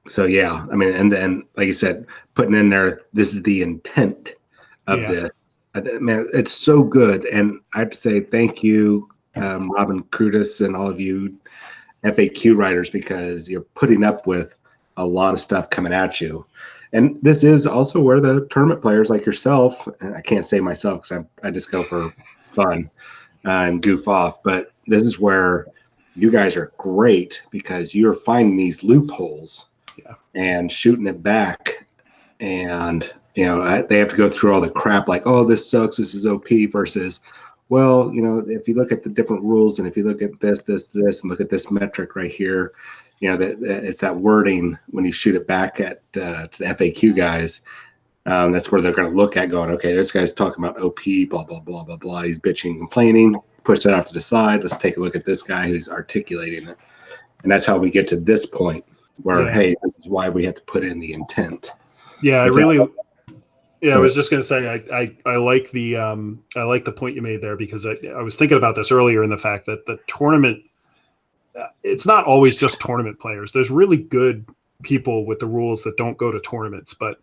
So yeah, I mean, and then like you said, putting in there, this is the intent of this. Man, it's so good, and I have to say thank you, Robin Crutis, and all of you FAQ writers, because you're putting up with a lot of stuff coming at you. And this is also where the tournament players like yourself, and I can't say myself because I just go for fun and goof off, but this is where you guys are great, because you're finding these loopholes and shooting it back. And, they have to go through all the crap like, oh, this sucks, this is OP, versus, well, if you look at the different rules, and if you look at this, and look at this metric right here, that it's that wording when you shoot it back at to the FAQ guys. That's where they're going to look at going, okay, this guy's talking about OP, blah, blah, blah, blah, blah. He's bitching, complaining, push that off to the side. Let's take a look at this guy who's articulating it. And that's how we get to this point where, hey, this is why we have to put in the intent. Yeah, I was just going to say, I like the point you made there, because I was thinking about this earlier, in the fact that the tournament, it's not always just tournament players. There's really good people with the rules that don't go to tournaments, but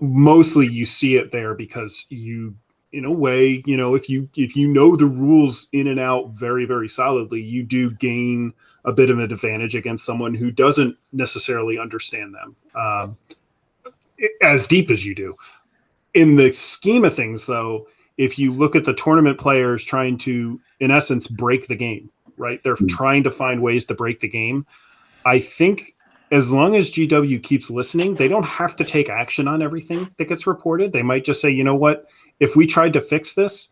mostly you see it there because you, in a way, if you know the rules in and out very, very solidly, you do gain a bit of an advantage against someone who doesn't necessarily understand them as deep as you do. In the scheme of things, though, if you look at the tournament players trying to, in essence, break the game, right? They're trying to find ways to break the game. I think as long as GW keeps listening, they don't have to take action on everything that gets reported. They might just say, you know what, if we tried to fix this,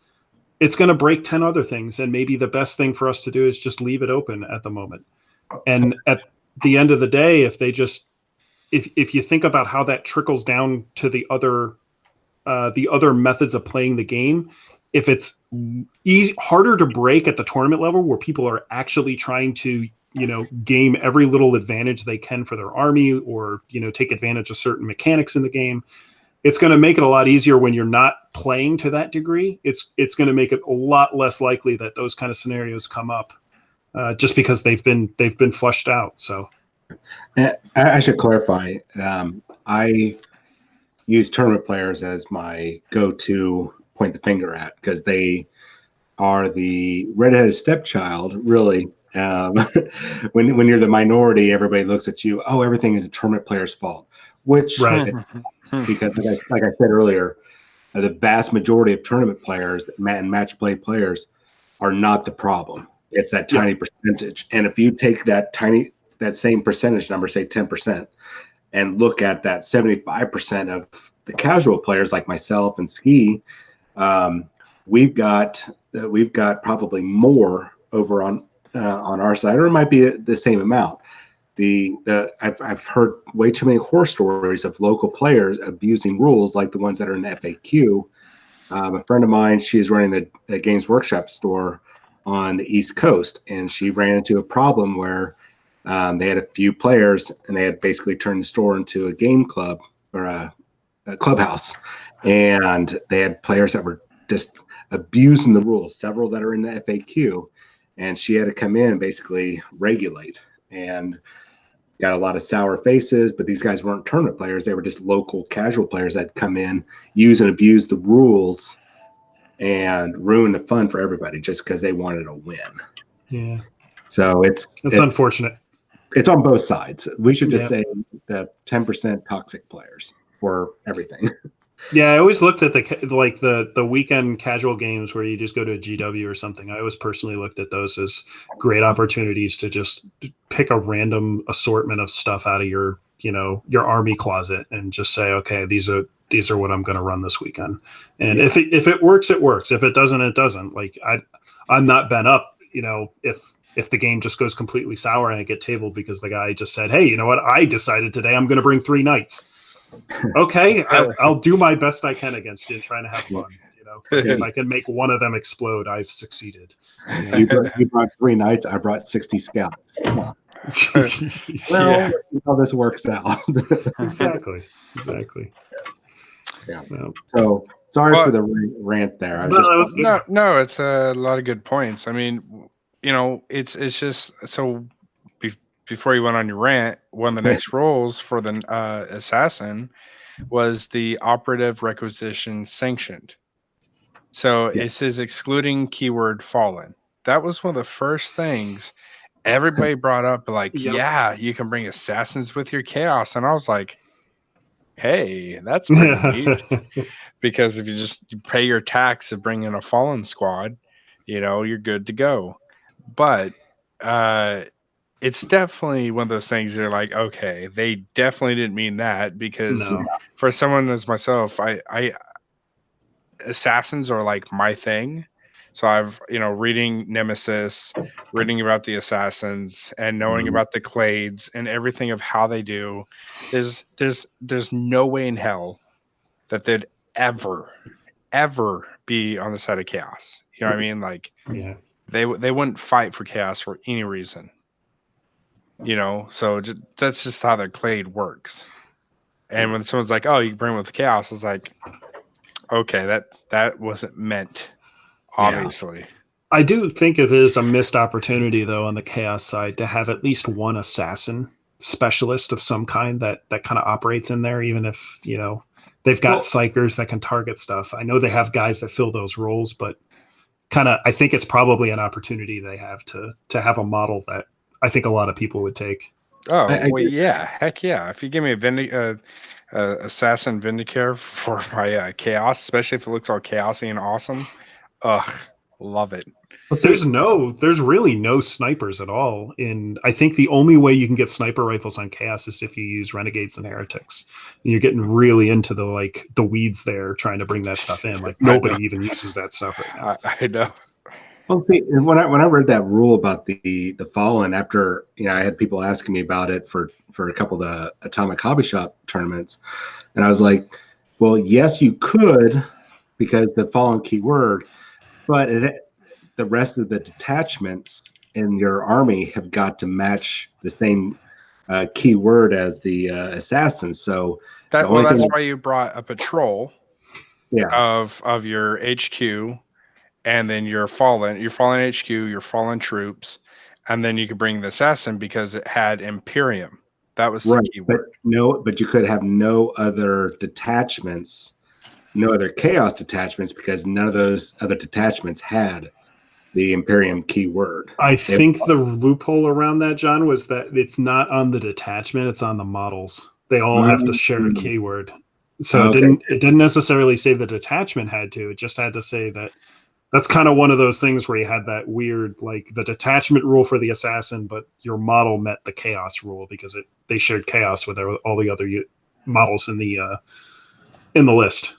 it's going to break 10 other things. And maybe the best thing for us to do is just leave it open at the moment. And at the end of the day, if they just, if you think about how that trickles down to the other methods of playing the game, if it's harder to break at the tournament level, where people are actually trying to, game every little advantage they can for their army, or, take advantage of certain mechanics in the game, it's going to make it a lot easier when you're not playing to that degree. It's going to make it a lot less likely that those kind of scenarios come up, just because they've been flushed out. So I should clarify. I use tournament players as my go-to point the finger at, because they are the redheaded stepchild, really. When you're the minority, everybody looks at you, oh, everything is a tournament player's fault, which, right. Because like I said earlier, the vast majority of tournament players and match play players are not the problem. It's that tiny percentage. And if you take that same percentage number, say 10%, and look at that 75% of the casual players like myself and Ski, we've got probably more over on our side, or it might be the same amount. I've heard way too many horror stories of local players abusing rules like the ones that are in FAQ. A friend of mine, she is running the Games Workshop store on the East Coast, and she ran into a problem where they had a few players, and they had basically turned the store into a game club, or a clubhouse, and they had players that were just abusing the rules, several that are in the FAQ, and she had to come in and basically regulate, and got a lot of sour faces. But these guys weren't tournament players. They were just local casual players that come in, use and abuse the rules, and ruin the fun for everybody just because they wanted to win. Yeah. So it's unfortunate. It's on both sides. We should just say the 10% toxic players for everything. Yeah, I always looked at the weekend casual games where you just go to a GW or something. I always personally looked at those as great opportunities to just pick a random assortment of stuff out of your army closet and just say, okay, these are what I'm going to run this weekend. And if it works, it works. If it doesn't, it doesn't. Like I'm not bent up. If if the game just goes completely sour and I get tabled because the guy just said, hey, you know what? I decided today I'm going to bring 3 knights. Okay, I'll do my best I can against you and trying to have fun. You know, like if I can make one of them explode, I've succeeded. You brought 3 knights. I brought 60 scouts. Come on. Well, let's see how this works out. Exactly. Yeah. So sorry for the rant there. No, it's a lot of good points. I mean, you know, it's just so. Before you went on your rant, one of the next roles for the assassin was the operative requisition sanctioned. So it says excluding keyword fallen. That was one of the first things everybody brought up. Like, yeah, you can bring assassins with your chaos, and I was like, hey, that's pretty neat. Because if you pay your tax to bring in a fallen squad, you know, you're good to go. But it's definitely one of those things you're like, okay, they definitely didn't mean that, because for someone as myself, I assassins are like my thing. So I've, you know, reading Nemesis, reading about the assassins and knowing about the clades and everything of how they do. There's no way in hell that they'd ever be on the side of chaos. You know what I mean? Like, they wouldn't fight for chaos for any reason. You know, so that's just how their clade works. And when someone's like, "Oh, you can bring with chaos," it's like, okay, that wasn't meant, obviously. I do think it is a missed opportunity, though, on the chaos side to have at least one assassin specialist of some kind that kind of operates in there, even if, you know, they've got psychers that can target stuff. I know they have guys that fill those roles, but I think it's probably an opportunity they have to have a model that I think a lot of people would take. Oh, well, yeah, heck yeah! If you give me a assassin Vindicare for my chaos, especially if it looks all chaosy and awesome, love it. Well, there's really no snipers at all. I think the only way you can get sniper rifles on chaos is if you use renegades and heretics. And you're getting really into the weeds there, trying to bring that stuff in. Like nobody even uses that stuff right now. I know. Well, see, when I read that rule about the fallen, after, you know, I had people asking me about it for a couple of the Atomic Hobby Shop tournaments, and I was like, well, yes, you could, because the fallen keyword, but the rest of the detachments in your army have got to match the same keyword as the assassins. So that's why you brought a patrol, of your HQ. And then your fallen HQ, your fallen troops, and then you could bring the assassin because it had Imperium. That was the keyword. But you could have no other detachments, no other chaos detachments, because none of those other detachments had the Imperium keyword. I think the loophole around that, John, was that it's not on the detachment; it's on the models. They all have to share a keyword. So it didn't necessarily say the detachment had to. It just had to say that. That's kind of one of those things where you had that weird, like the detachment rule for the assassin, but your model met the chaos rule because they shared chaos with all the other models in the list.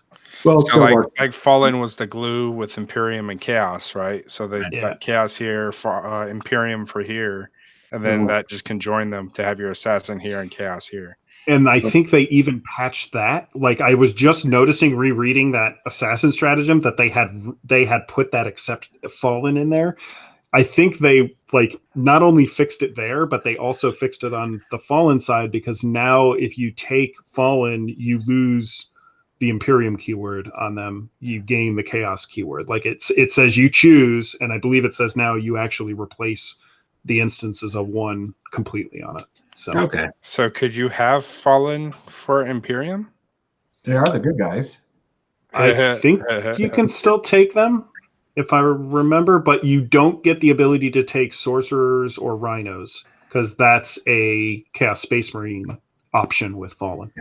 Well, so like fallen was the glue with Imperium and chaos, right? So they got chaos here, for Imperium for here, and then that just conjoined them to have your assassin here and chaos here. And I think they even patched that. Like I was just noticing rereading that assassin stratagem that they had put that except fallen in there. I think they not only fixed it there, but they also fixed it on the fallen side, because now if you take fallen, you lose the Imperium keyword on them. You gain the chaos keyword. Like it says you choose, and I believe it says now you actually replace the instances of one completely on it. So So could you have fallen for Imperium? They are the good guys. I think you can still take them, if I remember, but you don't get the ability to take sorcerers or rhinos, because that's a Chaos Space Marine option with fallen.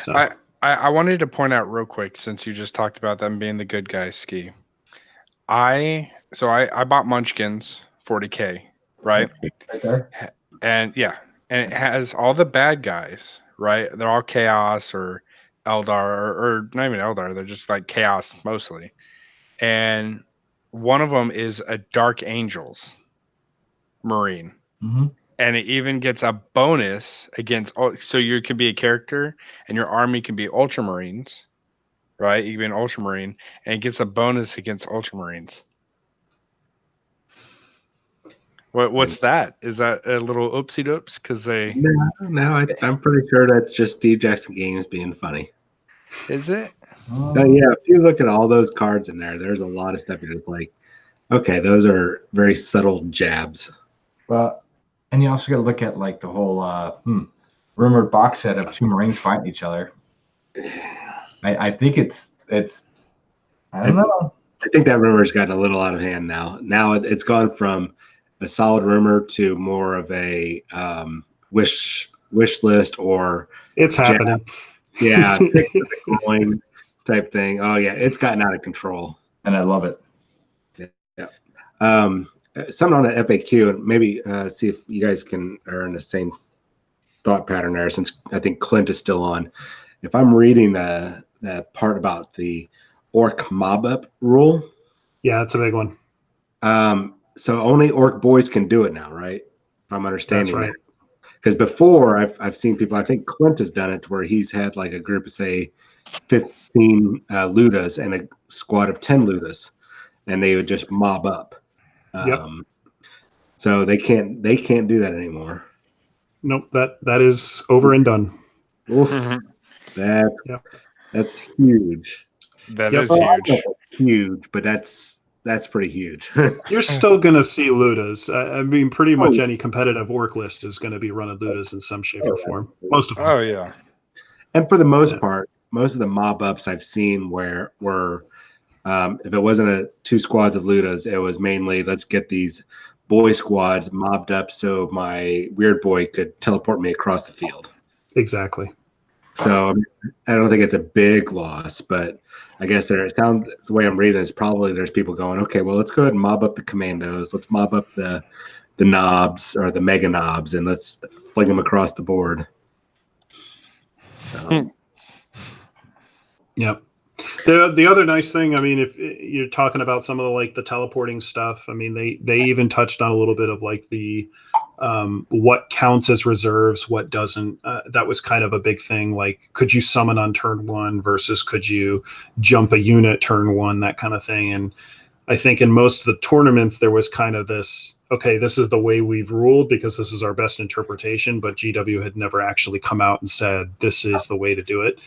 So I wanted to point out real quick, since you just talked about them being the good guys, Ski. I bought Munchkins 40K, right? Right there. And and it has all the bad guys, right? They're all chaos or Eldar, or not even Eldar. They're just like chaos mostly. And one of them is a Dark Angels. Marine. Mm-hmm. And it even gets a bonus against, so you can be a character and your army can be Ultramarines, right? You can be an Ultramarine, and it gets a bonus against Ultramarines. What's that? Is that a little oopsie doops? Because they. No, I'm pretty sure that's just Steve Jackson Games being funny. Is it? Yeah, if you look at all those cards in there, there's a lot of stuff you're just like, okay, those are very subtle jabs. Well, and you also got to look at like the whole rumored box set of 2 Marines fighting each other. I think it's I don't know. I think that rumor's gotten a little out of hand now. Now it's gone from a solid rumor to more of a wish list or it's happening. Yeah, coin type thing. Oh yeah, it's gotten out of control, and I love it. Yeah. Something on the FAQ, and maybe see if you guys are in the same thought pattern there. Since I think Clint is still on, if I'm reading the part about the orc mob up rule, yeah, that's a big one. So only orc boys can do it now, right? If I'm understanding that's right. Because before I've seen people, I think Clint has done it to where he's had like a group of say 15 Ludas and a squad of 10 Ludas, and they would just mob up. So they can't do that anymore. Nope, that is over and done. Oof, that's huge. That is huge. Huge, but that's pretty huge. You're still going to see Ludas. I mean, pretty much any competitive orc list is going to be running Ludas in some shape or form. Most of them. Oh, yeah. And for the most part, most of the mob ups I've seen were if it wasn't 2 squads of Ludas, it was mainly let's get these boy squads mobbed up so my weird boy could teleport me across the field. Exactly. So I don't think it's a big loss, but I guess the way I'm reading is probably there's people going, okay, well, let's go ahead and mob up the commandos. Let's mob up the knobs or the mega knobs, and let's fling them across the board. Yep. The other nice thing, I mean, if you're talking about some of the teleporting stuff, I mean, they even touched on a little bit of like the what counts as reserves, what doesn't. That was kind of a big thing. Like, could you summon on turn 1 versus could you jump a unit turn 1, that kind of thing. And I think in most of the tournaments, there was kind of this, okay, this is the way we've ruled because this is our best interpretation, but GW had never actually come out and said, this is the way to do it.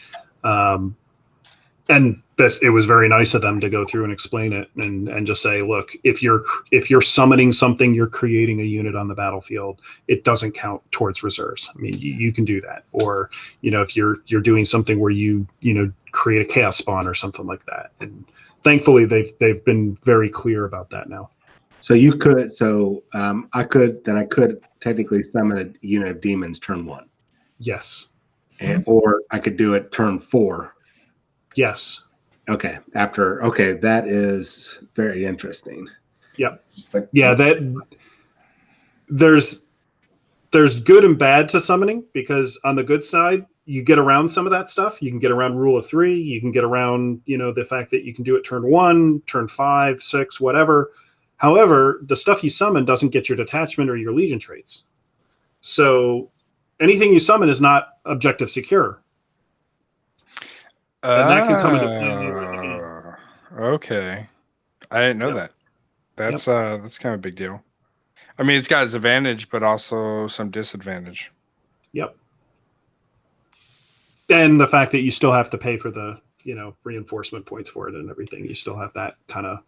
And it was very nice of them to go through and explain it and just say, look, if you're summoning something, you're creating a unit on the battlefield, it doesn't count towards reserves. I mean, you can do that. Or, if you're doing something where you create a chaos spawn or something like that. And thankfully they've been very clear about that now. So you could, I could technically summon a unit of demons turn 1. Yes. Or I could do it turn 4. Yes. Okay. That is very interesting. Yep. Yeah. There's good and bad to summoning, because on the good side, you get around some of that stuff. You can get around rule of 3. You can get around, the fact that you can do it turn 1, turn 5, 6, whatever. However, the stuff you summon doesn't get your detachment or your legion traits. So anything you summon is not objective secure. And that can come into play. Okay. I didn't know that. That's kind of a big deal. I mean, it's got its advantage, but also some disadvantage. Yep. And the fact that you still have to pay for the, reinforcement points for it and everything. You still have that kind of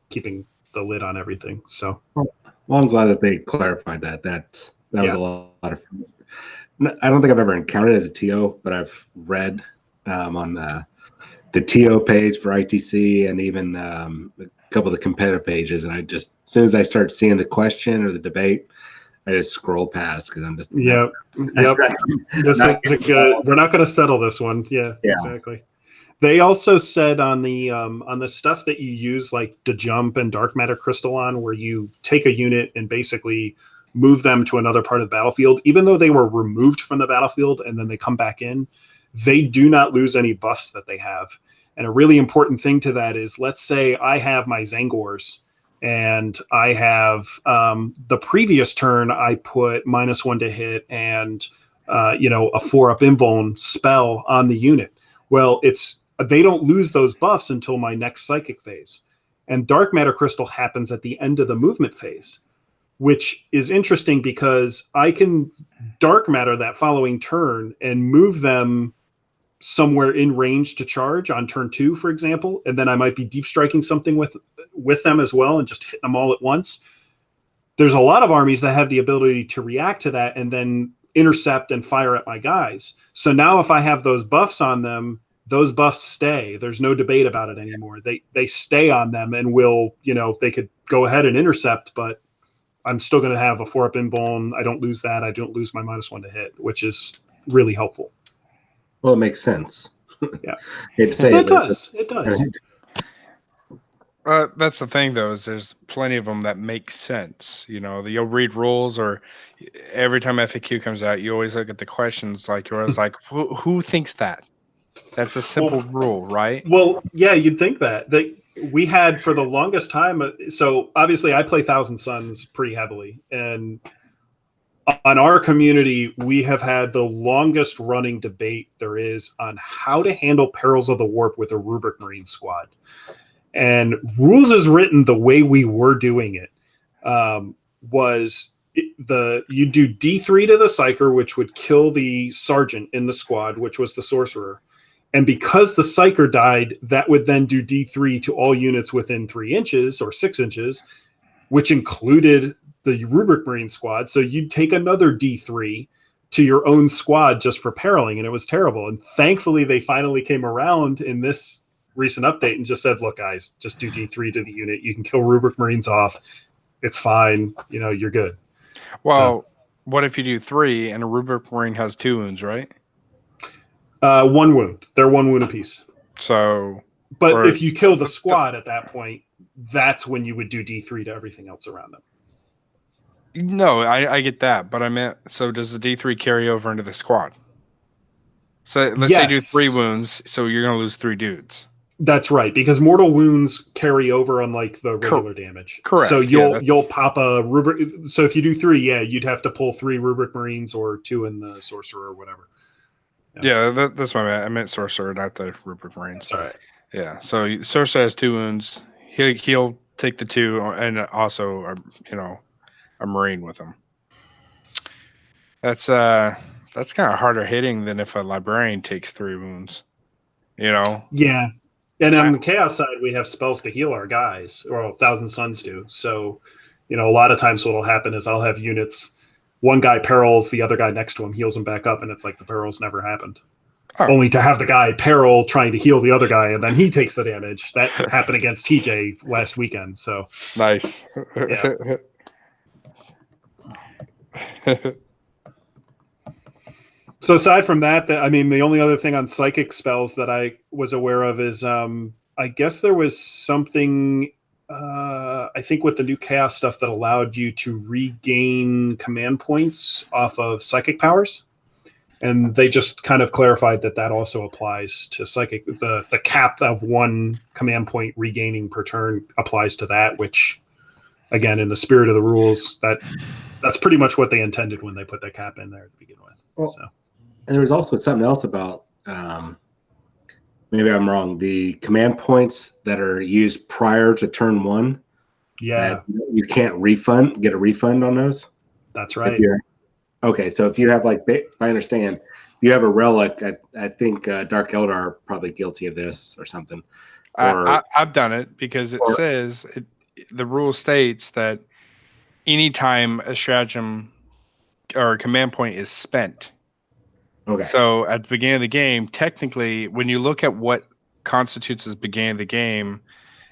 keeping the lid on everything. So, well, I'm glad that they clarified that. That was a lot of fun. I don't think I've ever encountered it as a TO, but I've read on the TO page for ITC and even a couple of the competitive pages. And as soon as I start seeing the question or the debate, I just scroll past because I'm just. Yep. This is good. We're not going to settle this one. Yeah, exactly. They also said on the stuff that you use, like the jump and dark matter crystal on, where you take a unit and basically move them to another part of the battlefield, even though they were removed from the battlefield and then they come back in, they do not lose any buffs that they have. And a really important thing to that is, let's say I have my Zangors And I have the previous turn I put -1 to hit and a 4-up invuln spell on the unit. Well, they don't lose those buffs until my next psychic phase, and dark matter crystal happens at the end of the movement phase, which is interesting because I can dark matter that following turn and move them somewhere in range to charge on turn 2, for example, and then I might be deep striking something with them as well and just hit them all at once. There's a lot of armies that have the ability to react to that and then intercept and fire at my guys. So now if I have those buffs on them, those buffs stay. There's no debate about it anymore. They stay on them and will, they could go ahead and intercept, but I'm still going to have a 4-up invuln. I don't lose that. I don't lose my -1 to hit, which is really helpful. Well, it makes sense. Yeah, it does. It does. That's the thing, though, is there's plenty of them that make sense. You'll read rules, or every time FAQ comes out, you always look at the questions like you're always like, who thinks that? That's a simple rule, right? Well, yeah, you'd think that we had for the longest time. So obviously, I play Thousand Suns pretty heavily, and on our community, we have had the longest running debate there is on how to handle Perils of the Warp with a Rubric Marine squad. And rules as written, the way we were doing it was you do D3 to the Psyker, which would kill the Sergeant in the squad, which was the Sorcerer. And because the Psyker died, that would then do D3 to all units within 3 inches or 6 inches, which included the Rubric Marine squad. So you'd take another D3 to your own squad just for periling, and it was terrible. And thankfully, they finally came around in this recent update and just said, look, guys, just do D3 to the unit. You can kill Rubric Marines off. It's fine. You're good. Well, what if you do 3 and a Rubric Marine has 2 wounds, right? 1 wound. They're 1 wound apiece. But if you kill the squad at that point, that's when you would do D3 to everything else around them. No, I get that, but I meant, so does the D3 carry over into the squad? So let's say you do 3 wounds, so you're going to lose 3 dudes. That's right, because mortal wounds carry over unlike the regular damage. Correct. So you'll pop a rubric. So if you do 3, you'd have to pull 3 Rubric Marines or 2 in the Sorcerer or whatever. Yeah, that's what I meant Sorcerer, not the Rubric Marines. That's all right. Yeah, so Sorcerer has 2 wounds. He'll take the 2, and also a Marine with him. That's kind of harder hitting than if a Librarian takes 3 wounds. Yeah. And on the Chaos side, we have spells to heal our guys, or Thousand Suns do. So, a lot of times what will happen is I'll have units, one guy perils, the other guy next to him heals him back up, and it's like the perils never happened. Oh. Only to have the guy peril trying to heal the other guy, and then he takes the damage. That happened against TJ last weekend. So nice. Yeah. So aside from that, the only other thing on psychic spells that I was aware of is I guess there was something, I think with the new Chaos stuff that allowed you to regain command points off of psychic powers. And they just kind of clarified that also applies to psychic. The cap of 1 command point regaining per turn applies to that, which, again, in the spirit of the rules, that's pretty much what they intended when they put that cap in there to begin with. Well, and there was also something else about, maybe I'm wrong, the command points that are used prior to turn 1. Yeah. You can't get a refund on those? That's right. Okay, so if you have, if I understand, you have a relic, I think Dark Eldar are probably guilty of this or something. I've done it because it says, the rule states that anytime a stratagem or a command point is spent. Okay. So at the beginning of the game, technically, when you look at what constitutes as beginning of the game,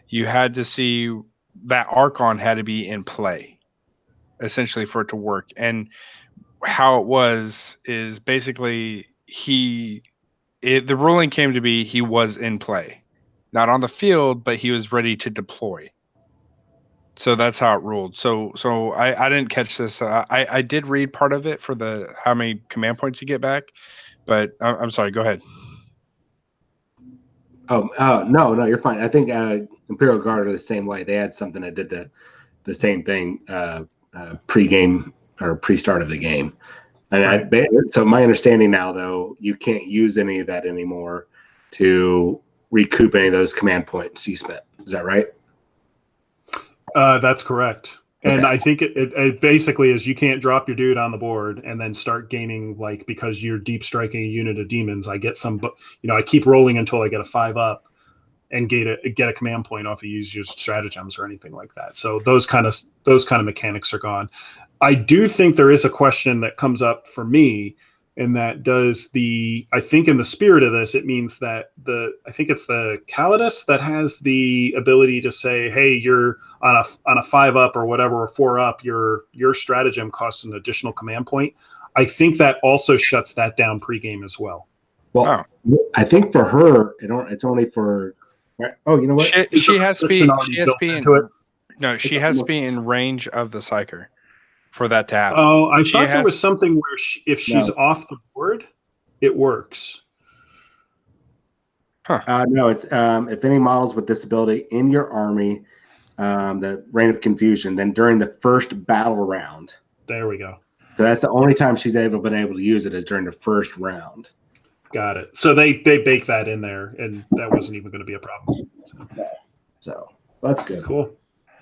you had to see that Archon had to be in play, essentially, for it to work. And how it was is basically the ruling came to be he was in play, not on the field, but he was ready to deploy. So that's how it ruled. So I didn't catch this. I did read part of it for the how many command points you get back, but I'm sorry. Go ahead. Oh no, you're fine. I think Imperial Guard are the same way. They had something that did the same thing pre-game or pre-start of the game. And right. So my understanding now, though, you can't use any of that anymore to recoup any of those command points you spent. Is that right? That's correct. And I think it basically is you can't drop your dude on the board and then start gaining, like, because you're deep striking a unit of demons. I get some, I keep rolling until I get a 5-up and get a command point off of use stratagems or anything like that. So those kind of mechanics are gone. I do think there is a question that comes up for me, and that I think in the spirit of this, it means that I think it's the Calidus that has the ability to say, hey, you're on a 5-up or whatever, or 4-up, your stratagem costs an additional command point. I think that also shuts that down pregame as well. Well, I think for her, it's only for. Oh, you know what? She has to be in range of the Psyker for that to happen. Oh, I thought there was something where if she's off the board, it works. Huh. No, it's if any models with this ability in your army, the Reign of Confusion, then during the first battle round. There we go. So that's the only time she's been able to use it is during the first round. Got it. So they bake that in there, and that wasn't even going to be a problem. So that's good. Cool.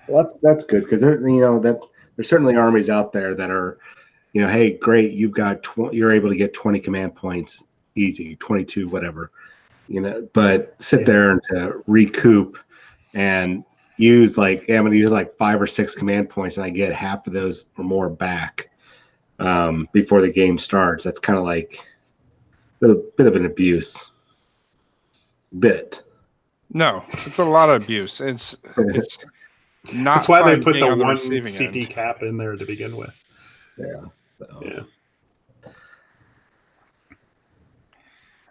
Well, that's good because there's certainly armies out there that are, hey, great, you're able to get 20 command points easy, 22, whatever, but sit there and to recoup and use I'm going to use 5 or 6 command points and I get half of those or more back before the game starts. That's kind of like a bit of an abuse. No, it's a lot of abuse. It's not. That's why they put the 1 CP cap in there to begin with. Yeah. Yeah.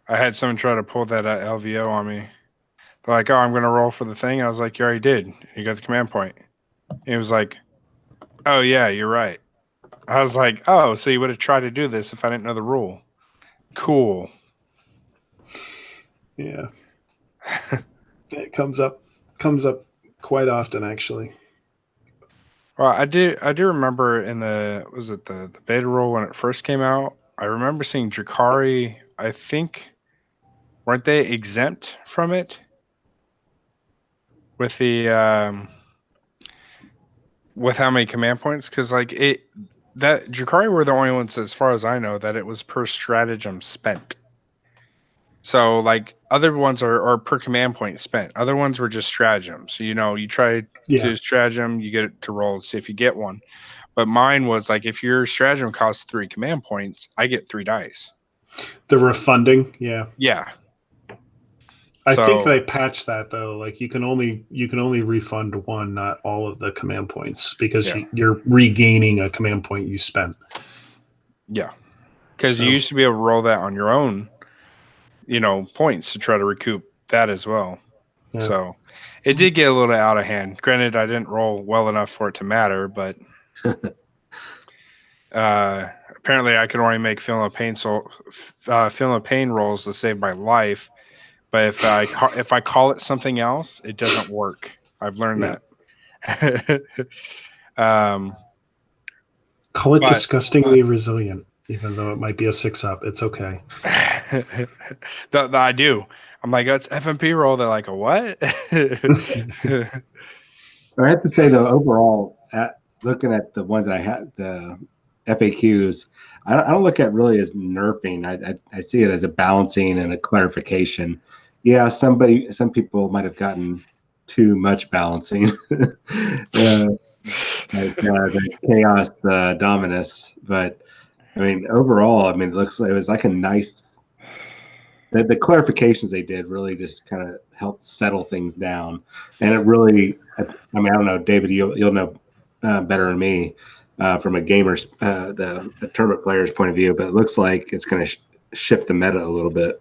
I had someone try to pull that LVO on me. They're like, "Oh, I'm going to roll for the thing." I was like, "You already did. You got the command point." He was like, "Oh yeah, you're right." I was like, "Oh, so you would have tried to do this if I didn't know the rule." Cool. Yeah. It comes up quite often, actually. Well, I do remember in the beta rule when it first came out, I remember seeing Drakari, I think, weren't they exempt from it? With the with how many command points? Because that Drakari were the only ones, as far as I know, that it was per stratagem spent. So other ones are per command point spent. Other ones were just stratagems. So, you try to do a stratagem, you get it to roll, see if you get one. But mine was if your stratagem costs 3 command points, I get 3 dice. The refunding, yeah. Yeah. I think they patched that though. You can only refund 1, not all of the command points, because you're regaining a command point you spent. Yeah. Because you used to be able to roll that on your own, points to try to recoup that as well. Yeah. So it did get a little out of hand. Granted, I didn't roll well enough for it to matter, but apparently I could only make Feeling of Pain rolls to save my life. But if I call it something else, it doesn't work. I've learned that. Call it disgustingly resilient, even though it might be a 6-up. It's okay. I do. I'm like, it's FNP roll. They're like, a what? I have to say though, overall, looking at the ones that I had, the FAQs, I don't look at really as nerfing. I see it as a balancing and a clarification. Yeah, some people might have gotten too much balancing, the Chaos Dominus. But I mean, overall, it looks like it was a nice. The clarifications they did really just kind of helped settle things down, and it really. I don't know, David, you'll know better than me from a gamer's, the tournament player's point of view, but it looks like it's going to shift the meta a little bit.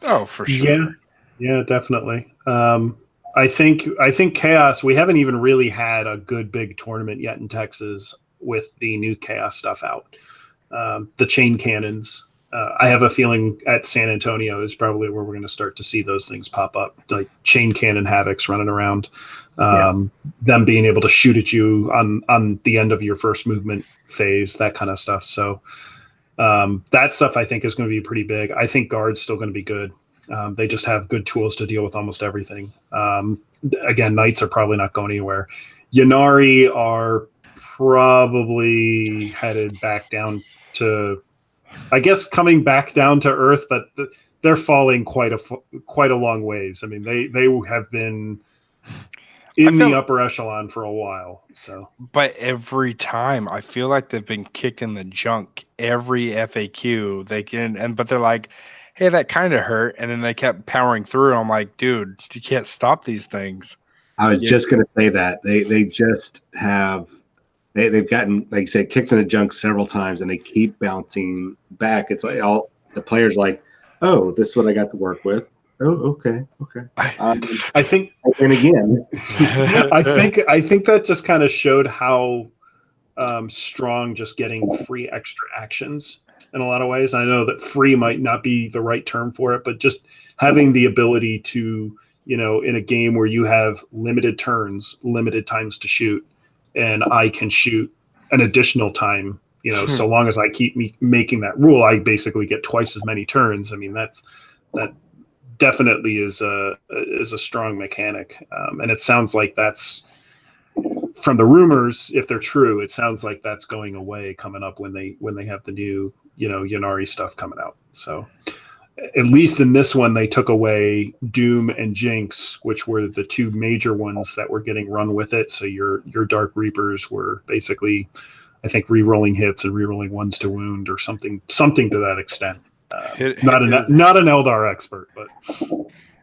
Oh, for sure. Yeah, definitely. I think Chaos, we haven't even really had a good big tournament yet in Texas with the new Chaos stuff out. The chain cannons, I have a feeling at San Antonio is probably where we're going to start to see those things pop up, like chain cannon havocs running around, them being able to shoot at you on the end of your first movement phase, that kind of stuff. So that stuff I think is going to be pretty big. I think guard's still going to be good. They just have good tools to deal with almost everything. Again, knights are probably not going anywhere. Yanari are probably headed back down to, I guess, coming back down to earth, but they're falling quite a long ways. I mean, they have been in the upper echelon for a while. So, but every time I feel like they've been kicking the junk. Every FAQ they can, but they're like, hey, that kind of hurt, and then they kept powering through. I'm like, dude, you can't stop these things. I was just going to say that they just have they've gotten, like you said, kicked in the junk several times, and they keep bouncing back. It's like all the players like, oh, this is what I got to work with. Oh, okay. I think, and again, I think that just kind of showed how strong just getting free extra actions in a lot of ways. I know that free might not be the right term for it, but just having the ability to, in a game where you have limited turns, limited times to shoot, and I can shoot an additional time, so long as I keep making that rule, I basically get twice as many turns. I mean, that definitely is a strong mechanic. And it sounds like that's, from the rumors, if they're true, it sounds like that's going away coming up when they have the new, Yanari stuff coming out. So at least in this one, they took away Doom and Jinx, which were the two major ones that were getting run with it. So your Dark Reapers were basically, I think, re-rolling hits and re-rolling ones to wound or something to that extent. Not an Eldar expert, but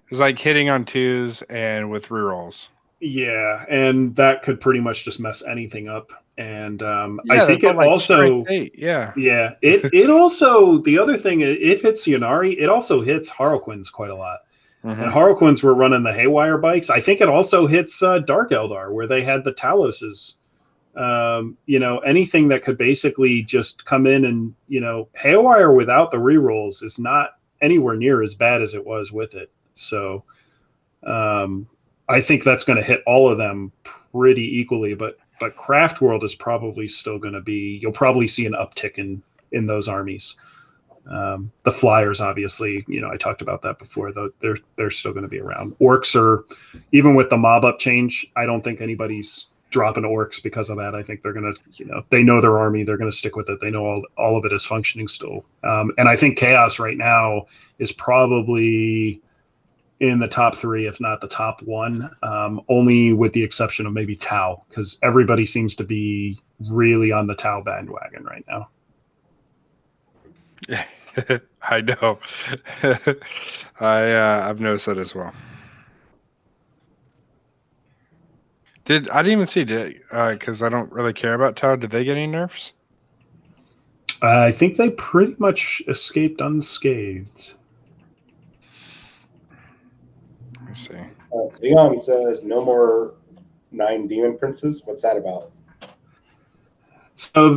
it's like hitting on twos and with rerolls. Yeah, and that could pretty much just mess anything up. And I think it also, it also, the other thing, it hits Yanari. It also hits Harlequins quite a lot. Mm-hmm. And Harlequins were running the Haywire bikes. I think it also hits Dark Eldar, where they had the Taloses. Anything that could basically just come in and, Haywire without the rerolls is not anywhere near as bad as it was with it. So I think that's going to hit all of them pretty equally, but Craft World is probably still going to be, you'll probably see an uptick in those armies. The Flyers, obviously, I talked about that before, though they're still going to be around. Orcs are, even with the mob up change, I don't think anybody's dropping orcs because of that. I think they're going to, they know their army, they're going to stick with it. They know all of it is functioning still. And I think Chaos right now is probably in the top three, if not the top one, only with the exception of maybe Tau, because everybody seems to be really on the Tau bandwagon right now. I know. I've noticed that as well. I didn't even see, because I don't really care about Tau. Did they get any nerfs? I think they pretty much escaped unscathed. Let me see. Leon says no more 9 demon princes. What's that about? So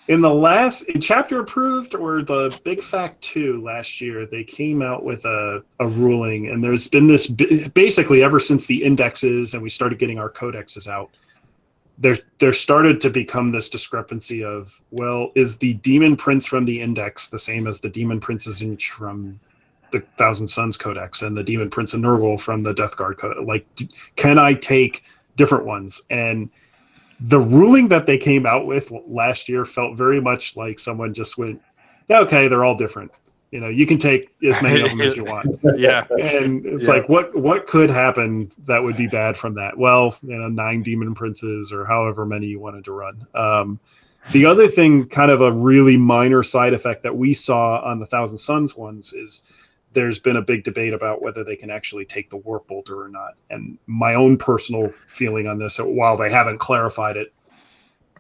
in chapter approved, or the Big Fact 2 last year, they came out with a ruling, and there's been this basically ever since the indexes and we started getting our codexes out. There started to become this discrepancy of, well, is the demon prince from the index the same as the demon princes from the Thousand Suns Codex and the Demon Prince of Nurgle from the Death Guard Codex? Like, can I take different ones? And the ruling that they came out with last year felt very much like someone just went, yeah, okay, they're all different. You can take as many of them as you want. Yeah. And it's like, what could happen that would be bad from that? Well, 9 demon princes or however many you wanted to run. The other thing, kind of a really minor side effect that we saw on the Thousand Suns ones, is there's been a big debate about whether they can actually take the Warp Bolter or not. And my own personal feeling on this, while they haven't clarified it,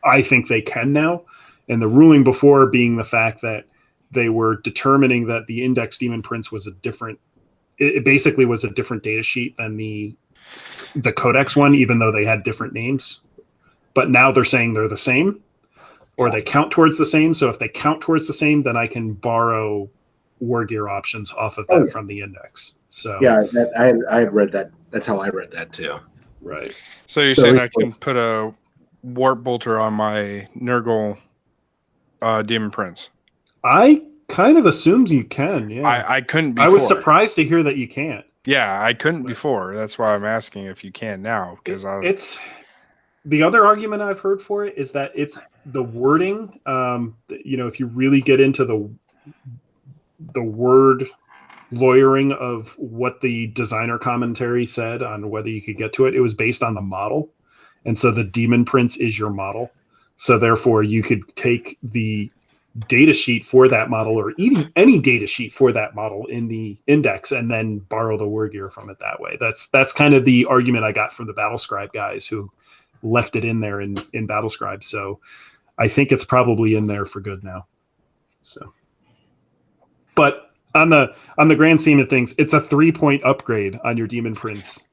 I think they can now. And the ruling before being the fact that they were determining that the Index Demon Prince was it basically was a different data sheet than the Codex one, even though they had different names. But now they're saying they're the same. or they count towards the same. So if they count towards the same, then I can borrow war gear options off of that from the index. So yeah, I had read that. That's how I read that too. Right. So you're saying I can put a warp bolter on my Nurgle Demon Prince? I kind of assumed you can. Yeah, I couldn't before. I was surprised to hear that you can't. Yeah, I couldn't before. That's why I'm asking if you can now. Because it's the other argument I've heard for it is that it's the wording. If you really get into the word lawyering of what the designer commentary said on whether you could get to it, it was based on the model, and so the Demon Prince is your model. So therefore, you could take the data sheet for that model, or even any data sheet for that model in the index, and then borrow the war gear from it that way. That's kind of the argument I got from the Battlescribe guys who left it in there in Battlescribe. So I think it's probably in there for good now. So, but on the grand scheme of things, it's a 3-point upgrade on your Demon Prince.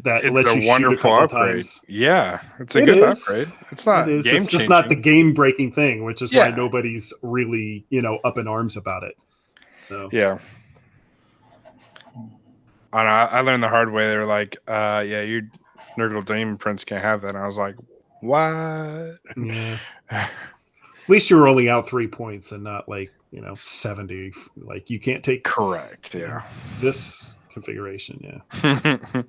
That it's lets a you shoot a wonderful couple upgrade. times. Yeah, it's a good upgrade. It's not game changing. It's just not the game breaking thing, which is why Yeah. nobody's really up in arms about it. So Yeah. I learned the hard way. They were like, your Nurgle Demon Prince can't have that. And I was like, what? Yeah. At least you were only out 3 points and not 70. Like you can't take correct. Yeah. This configuration. Yeah.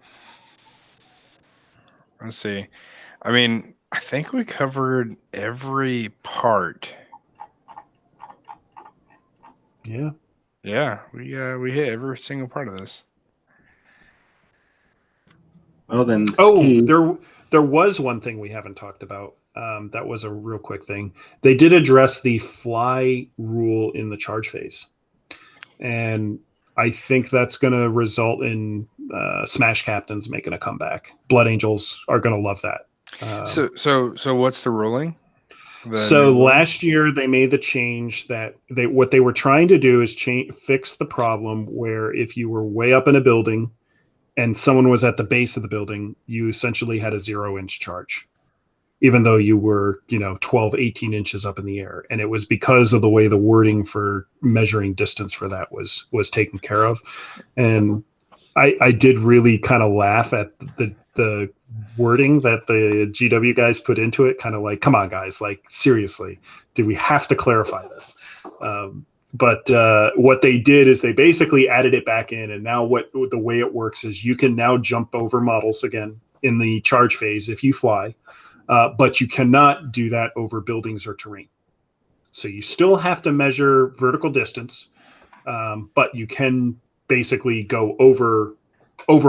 Let's see. I mean, I think we covered every part. Yeah. Yeah, we hit every single part of this. Well then, there was one thing we haven't talked about. That was a real quick thing. They did address the fly rule in the charge phase, and I think that's going to result in Smash Captains making a comeback. Blood Angels are going to love that. So what's the ruling? Last year they made the change that what they were trying to do is fix the problem where if you were way up in a building and someone was at the base of the building, you essentially had a 0-inch charge, even though you were 12, 18 inches up in the air. And it was because of the way the wording for measuring distance for that was taken care of. And I did really kind of laugh at the wording that the GW guys put into it, kind of like, come on guys, like seriously, do we have to clarify this? But what they did is they basically added it back in, and now the way it works is you can now jump over models again in the charge phase if you fly, but you cannot do that over buildings or terrain. So you still have to measure vertical distance, but you can basically go over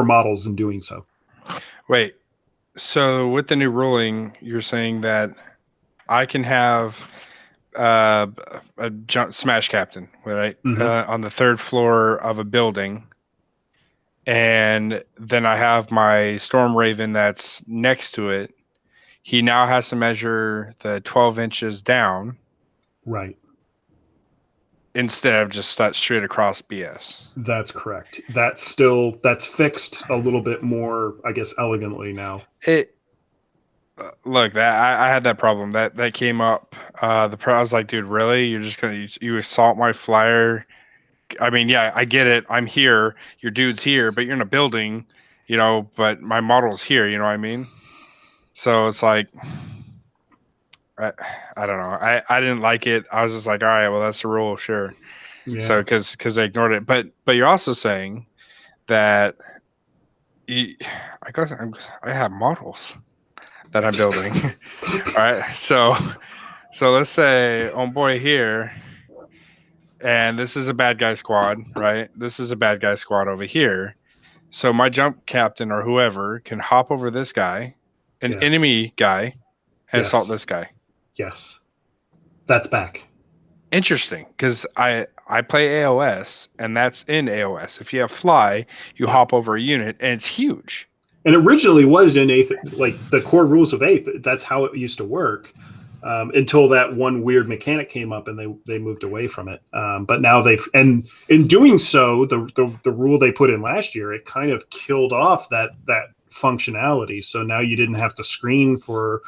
models in doing so. Wait, so with the new ruling, you're saying that I can have a Smash Captain, right? Mm-hmm. On the 3rd floor of a building, and then I have my Storm Raven that's next to it. He now has to measure the 12 inches down, right? Instead of just that straight across BS. That's correct. That's fixed a little bit more, I guess, elegantly now. Look, that I had that problem that came up. I was like, dude, really? You're just gonna you assault my flyer? I mean, yeah, I get it. I'm here. Your dude's here, but you're in a building, but my model's here. You know what I mean? So it's like, I don't know. I didn't like it. I was just like, all right, well, that's the rule, sure. Yeah. So because they ignored it, but you're also saying that I have models that I'm building. All right, so let's say boy here, and this is a bad guy squad, right? This is a bad guy squad over here. So my jump captain or whoever can hop over this guy, an enemy guy, and assault this guy. Yes, that's back. Interesting, because I play AOS, and that's in AOS. If you have fly, you hop over a unit, and it's huge. And originally was in AIF, like the core rules of AIF. That's how it used to work until that one weird mechanic came up, and they moved away from it. But now and in doing so, the rule they put in last year, it kind of killed off that functionality. So now you didn't have to screen for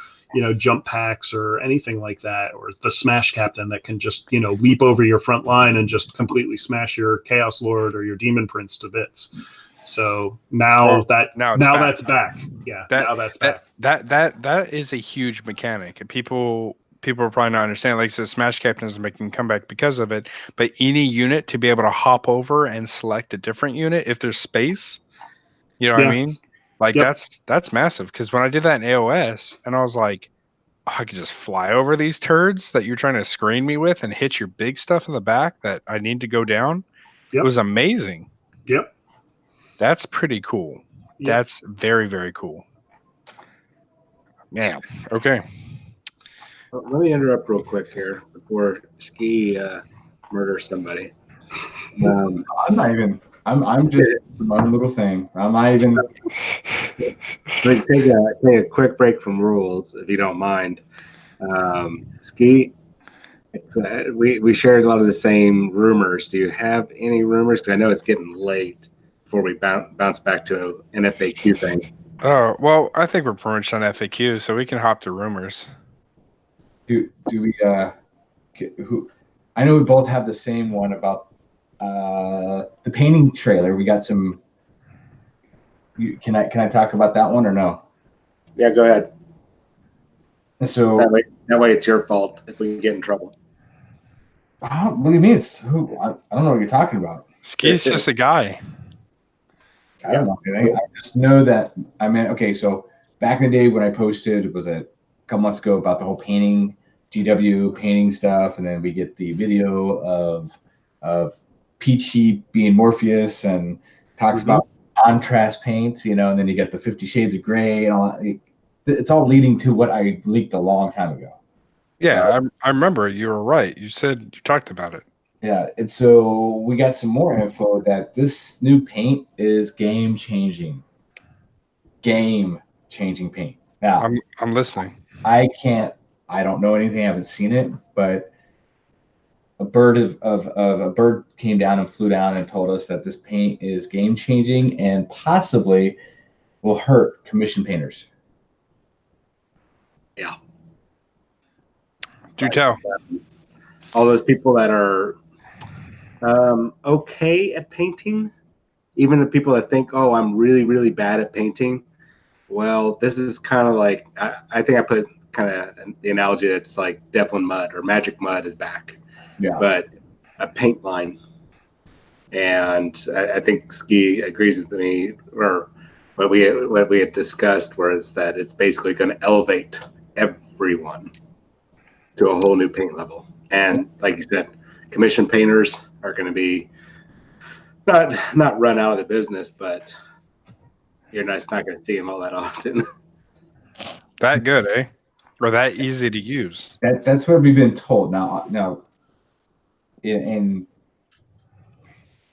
jump packs or anything like that, or the Smash Captain that can just leap over your front line and just completely smash your Chaos Lord or your Demon Prince to bits. So now that's back. Yeah, now that's back. That is a huge mechanic, and people are probably not understanding. Like I said, Smash Captain is making a comeback because of it. But any unit to be able to hop over and select a different unit if there's space, what I mean? Like that's massive. Because when I did that in AOS, and I was like, I could just fly over these turds that you're trying to screen me with and hit your big stuff in the back that I need to go down. It was amazing. Yep. That's pretty cool. Yep. That's very, very cool. Yeah. Okay. Well, let me interrupt real quick here before Ski murders somebody. I'm not even. I'm just my little thing. I'm not even. Take a quick break from rules, if you don't mind. Ski, we shared a lot of the same rumors. Do you have any rumors? Because I know it's getting late before we bounce back to an FAQ thing. Oh, well, I think we're pretty much on FAQ, so we can hop to rumors. Do we? Who? I know we both have the same one about the painting trailer. We got some. Can I talk about that one or no? Yeah, go ahead. So that way it's your fault if we get in trouble. What do you mean? It's who? I don't know what you're talking about. Ski's just a guy. I don't know. I just know that. I mean, okay. So back in the day when I posted, it was a couple months ago about the whole painting, GW painting stuff, and then we get the video of Peachy being Morpheus and talks about contrast paints, and then you get the 50 Shades of Grey and all that. It's all leading to what I leaked a long time ago. Yeah, I remember you were right. You said you talked about it. Yeah, and so we got some more info that this new paint is game-changing. Game-changing paint. Now, I'm listening. I don't know anything. I haven't seen it, but a bird came down and flew down and told us that this paint is game-changing and possibly will hurt commission painters. Yeah. Do tell. All those people that are okay at painting, even the people that think, oh, I'm really, really bad at painting. Well, this is kind of like, I think I put kind of the analogy that's like Devlin Mud or Magic Mud is back. Yeah. But a paint line. And I think Ski agrees with me, or what we had discussed was that it's basically going to elevate everyone to a whole new paint level. And like you said, commission painters are going to be not run out of the business, but you're not going to see them all that often. That good, eh? Or that easy to use? That's what we've been told. Now, and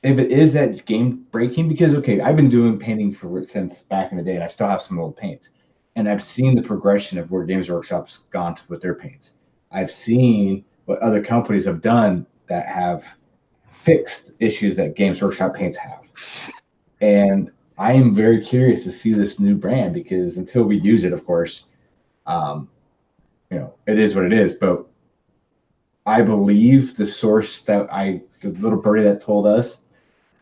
if it is that game breaking, because I've been doing painting since back in the day, and I still have some old paints, and I've seen the progression of where Games Workshop's gone with their paints. I've seen what other companies have done that have fixed issues that Games Workshop paints have. And I am very curious to see this new brand, because until we use it, of course, it is what it is. But I believe the source the little birdie that told us,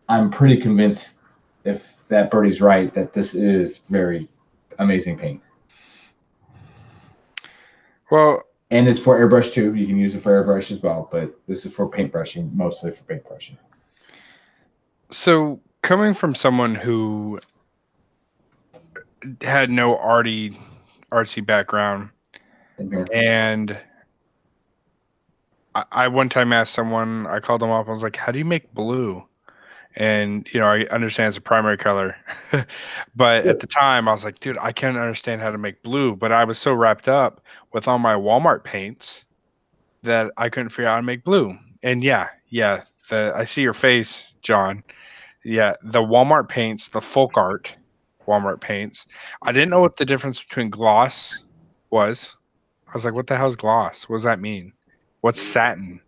I'm pretty convinced, if that birdie's right, that this is very amazing paint. Well, and it's for airbrush too. You can use it for airbrush as well, but this is for paintbrushing, mostly for paintbrushing. So coming from someone who had no artsy background, and I one time asked someone, I called them up, I was like, how do you make blue? And, I understand it's a primary color, but at the time I was like, dude, I can't understand how to make blue. But I was so wrapped up with all my Walmart paints that I couldn't figure out how to make blue. And I see your face, John. Yeah, the Walmart paints, the folk art Walmart paints. I didn't know what the difference between gloss was. I was like, what the hell's gloss? What does that mean? What's satin?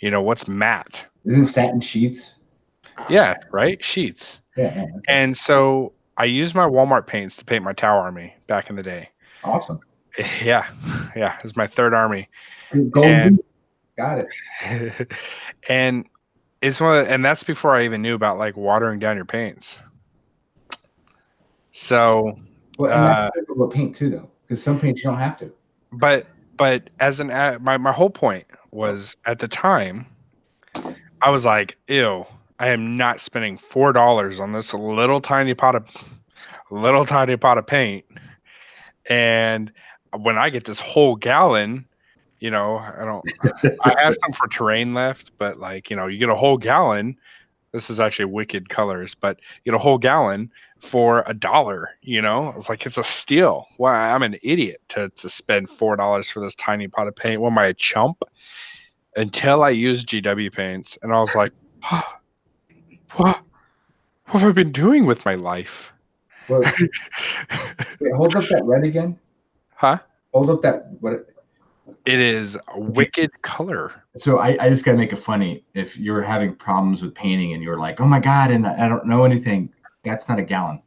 What's matte? Isn't satin sheets? Yeah, right? Sheets. Yeah. Okay. And so I used my Walmart paints to paint my Tau Army back in the day. Awesome. Yeah, it's my third army. Golden boot. Got it. And it's and that's before I even knew about like watering down your paints. So, well, and that's what paint too, though, because some paints you don't have to. But as my whole point was at the time, I was like, ew, I am not spending $4 on this little tiny pot of paint. And when I get this whole gallon, I have some for terrain left, but like, you get a whole gallon. This is actually wicked colors, but you get a whole gallon for $1. It's like it's a steal. Why I'm an idiot to spend $4 for this tiny pot of paint. What am I, a chump? Until I used GW paints, and I was like, oh, what have I been doing with my life? Well, wait, hold up that red again. Huh? Hold up that what? It is a wicked color. So I just gotta make it funny. If you're having problems with painting and you're like, oh my God, and I don't know anything, that's not a gallon.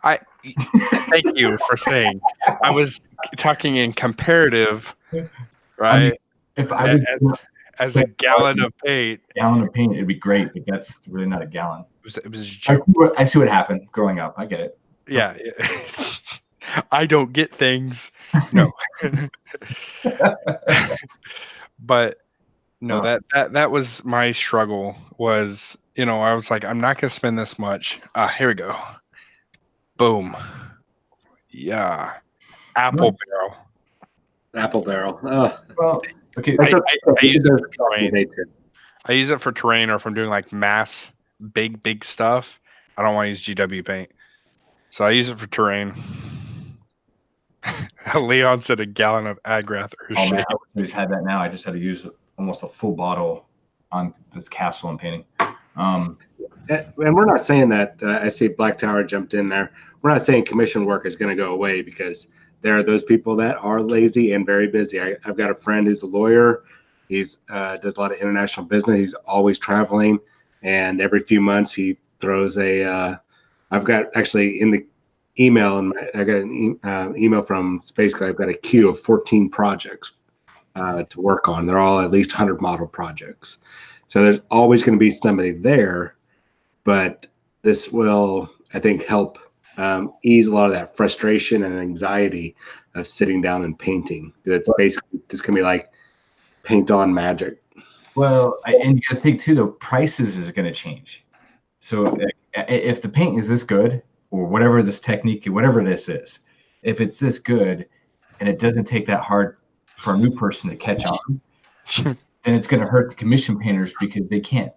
Thank you for saying. I was talking in comparative, right? I mean, if I was as a gallon of paint. Gallon of paint, it'd be great, but that's really not a gallon. It was a joke. I see what happened growing up. I get it. Yeah. I don't get things. No. But no, that was my struggle was, I was like, I'm not going to spend this much. Here we go. Boom. Yeah. Apple barrel. Apple barrel. Oh. Well, okay. I use it for terrain. I use it for terrain, or if I'm doing like mass big stuff, I don't want to use GW paint. So I use it for terrain. Leon said a gallon of Agrath or shit. Man, I just had that now. I just had to use almost a full bottle on this castle I'm painting. And we're not saying that. I see Black Tower jumped in there. We're not saying commission work is going to go away, because there are those people that are lazy and very busy. I've got a friend who's a lawyer. He's does a lot of international business. He's always traveling, and every few months he throws a. I've got actually in the email, and I got an email from Space Guy. I've got a queue of 14 projects to work on. They're all at least 100 model projects. So there's always going to be somebody there, but this will, I think, help ease a lot of that frustration and anxiety of sitting down and painting. It's basically just going to be like paint on magic. Well, and you got to think too, the prices is going to change. So if the paint is this good, or whatever this technique, whatever this is, if it's this good and it doesn't take that hard for a new person to catch on, then it's going to hurt the commission painters, because they can't.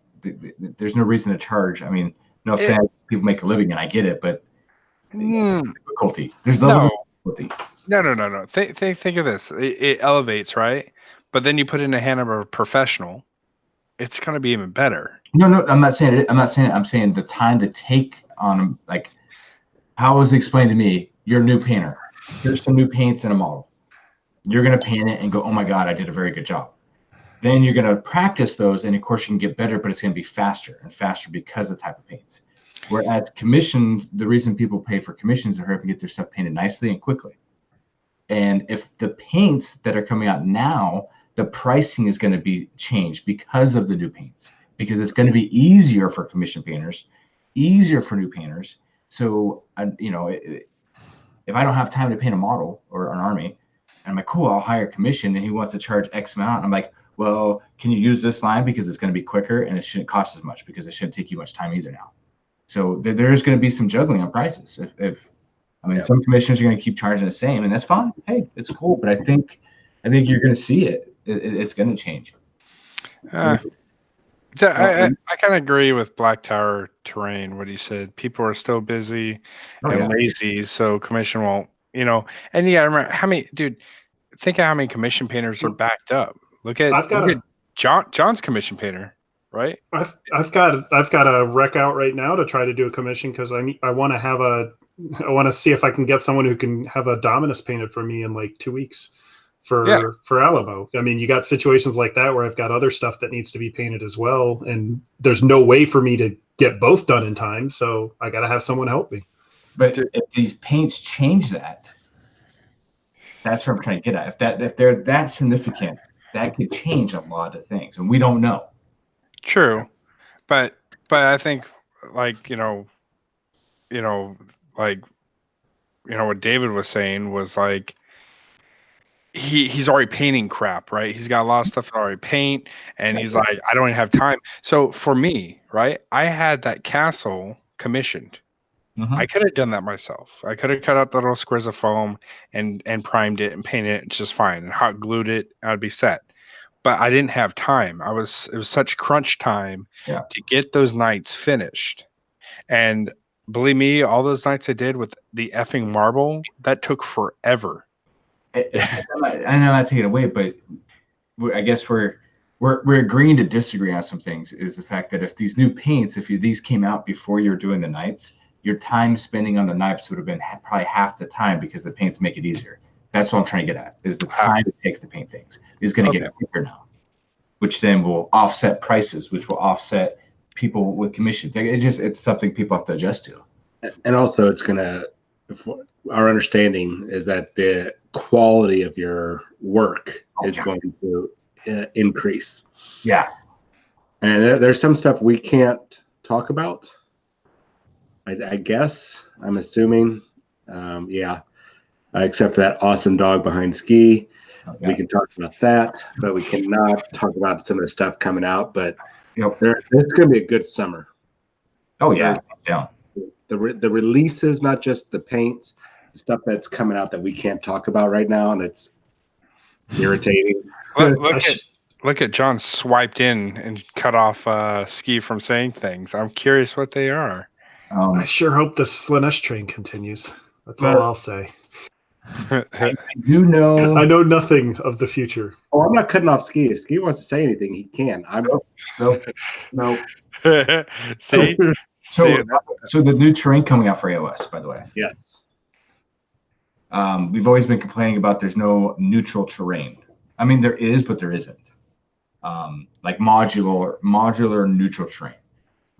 There's no reason to charge. I mean, no offense, people make a living, and I get it, but difficulty. There's levels of difficulty. No. Think of this. It elevates, right? But then you put it in the hand of a professional, it's going to be even better. No, I'm not saying it. I'm saying the time to take on, like, how it was explained to me. You're a new painter. Here's some new paints and a model. You're going to paint it and go, oh my God, I did a very good job. Then you're going to practice those, and of course you can get better, but it's going to be faster and faster because of the type of paints. Whereas commissions, the reason people pay for commissions is to hurry up and get their stuff painted nicely and quickly. And if the paints that are coming out now, the pricing is going to be changed because of the new paints, because it's going to be easier for commission painters, easier for new painters. So, if I don't have time to paint a model or an army, and I'm like, cool, I'll hire a commission, and he wants to charge X amount. And I'm like, well, can you use this line because it's going to be quicker and it shouldn't cost as much, because it shouldn't take you much time either now. So there's going to be some juggling on prices. Some commissioners are going to keep charging the same, and that's fine. Hey, it's cool. But I think you're going to see it. It's going to change. I kind of agree with Black Tower Terrain, what he said. People are still busy and lazy, so commission won't, and yeah, remember how many, dude, think of how many commission painters are backed up. Look at John's commission painter, right? I've got a rec out right now to try to do a commission, because I want to see if I can get someone who can have a Dominus painted for me in like 2 weeks for Alamo. I mean, you got situations like that where I've got other stuff that needs to be painted as well, and there's no way for me to get both done in time, so I got to have someone help me. But if these paints change that, That's what I'm trying to get at. If they're that significant, that could change a lot of things, and we don't know. True, but I think like like what David was saying was like he's already painting crap, right? He's got a lot of stuff to already paint, and he's like, I don't even have time. So for me, right, I had that castle commissioned. Mm-hmm. I could have done that myself. I could have cut out the little squares of foam and primed it and painted it just fine and hot glued it. I'd be set. But I didn't have time. It was such crunch time to get those nights finished. And believe me, all those nights I did with the effing marble, that took forever. I know not take it away, but I guess we're agreeing to disagree on some things. Is the fact that if these new paints, these came out before you're doing the nights, your time spending on the nights would have been probably half the time because the paints make it easier. That's what I'm trying to get at. Is the time it takes to paint things is going to get quicker now, which then will offset prices, which will offset people with commissions. It's something people have to adjust to. And also, it's going to. Our understanding is that the quality of your work is going to increase. Yeah. And there's some stuff we can't talk about. I guess I'm assuming, except for that awesome dog behind Ski. We can talk about that, but we cannot talk about some of the stuff coming out. But it's going to be a good summer. Oh yeah, The releases, not just the paints, the stuff that's coming out that we can't talk about right now, and it's irritating. Look at John swiped in and cut off Ski from saying things. I'm curious what they are. I sure hope the Slanesh train continues. That's all I'll say. I do know. I know nothing of the future. Oh, I'm not cutting off Ski. If Ski wants to say anything, he can. No. See? So the new terrain coming out for AOS, by the way. Yes. We've always been complaining about there's no neutral terrain. I mean, there is, but there isn't. Like modular neutral terrain.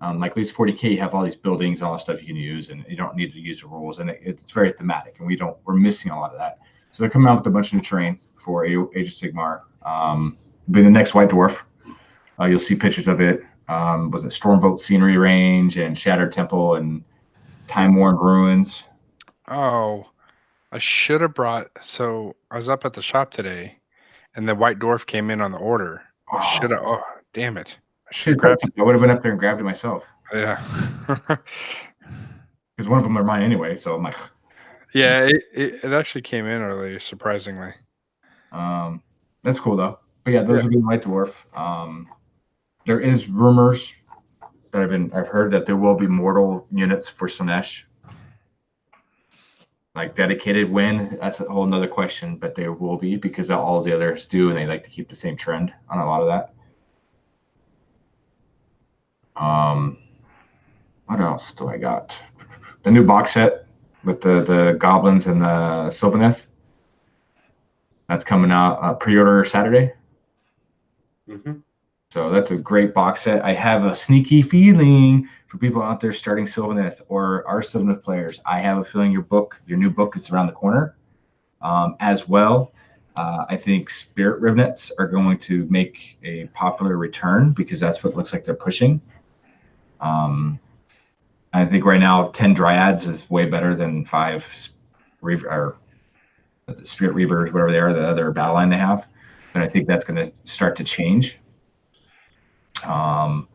Like at least 40K, you have all these buildings, all that stuff you can use, and you don't need to use the rules, and it's very thematic, and we're missing a lot of that. So they're coming out with a bunch of new terrain for Age of Sigmar. Be the next White Dwarf. You'll see pictures of it. Was it Stormvolt Scenery Range and Shattered Temple and Time Worn Ruins? Oh, I should have brought. So I was up at the shop today, and the White Dwarf came in on the order. Should have. Oh, damn it! I would have been up there and grabbed it myself. Yeah. Because one of them are mine anyway, so I'm like. Yeah, it actually came in early, surprisingly. That's cool though. But yeah, those would be White Dwarf. There is rumors that I've heard that there will be mortal units for Slanesh. Like dedicated when, that's a whole nother question, but there will be because all the others do, and they like to keep the same trend on a lot of that. What else do I got? The new box set with the goblins and the Sylvaneth. That's coming out pre-order Saturday. Mm-hmm. So that's a great box set. I have a sneaky feeling for people out there starting Sylvaneth or our Sylvaneth players. I have a feeling your new book is around the corner. As well, I think Spirit Rivnets are going to make a popular return because that's what it looks like they're pushing. I think right now 10 Dryads is way better than 5 Spirit Reavers, whatever they are, the other battle line they have. And I think that's going to start to change. The